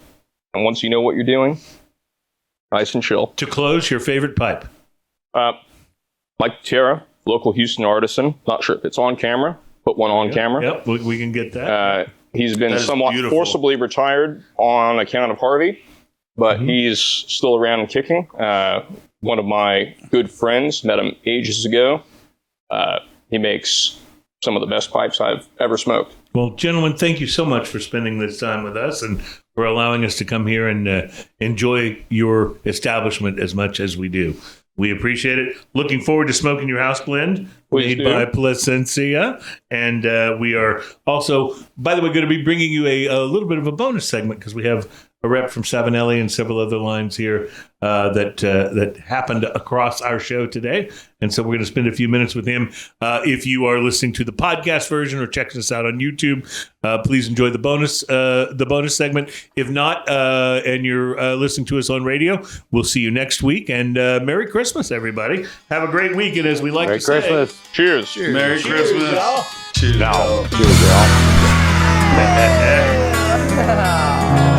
And once you know what you're doing, nice and chill. To close, your favorite pipe? Mike Terra, local Houston artisan. Not sure if it's on camera. Put one on camera. Yep, we can get that. He's been somewhat forcibly retired on account of Harvey, but he's still around and kicking. One of my good friends, met him ages ago. He makes some of the best pipes I've ever smoked. Well, gentlemen, thank you so much for spending this time with us and for allowing us to come here and enjoy your establishment as much as we do. We appreciate it. Looking forward to smoking your house blend made by Placencia. And we are also, by the way, going to be bringing you a little bit of a bonus segment because we have a rep from Savinelli and several other lines here that happened across our show today. And so we're going to spend a few minutes with him. If you are listening to the podcast version or checking us out on YouTube, please enjoy the bonus segment. If not, and you're listening to us on radio, we'll see you next week. And Merry Christmas, everybody. Have a great weekend, as we like to say. Merry Christmas. Cheers. Merry Christmas. Y'all. Cheers. Cheers, y'all.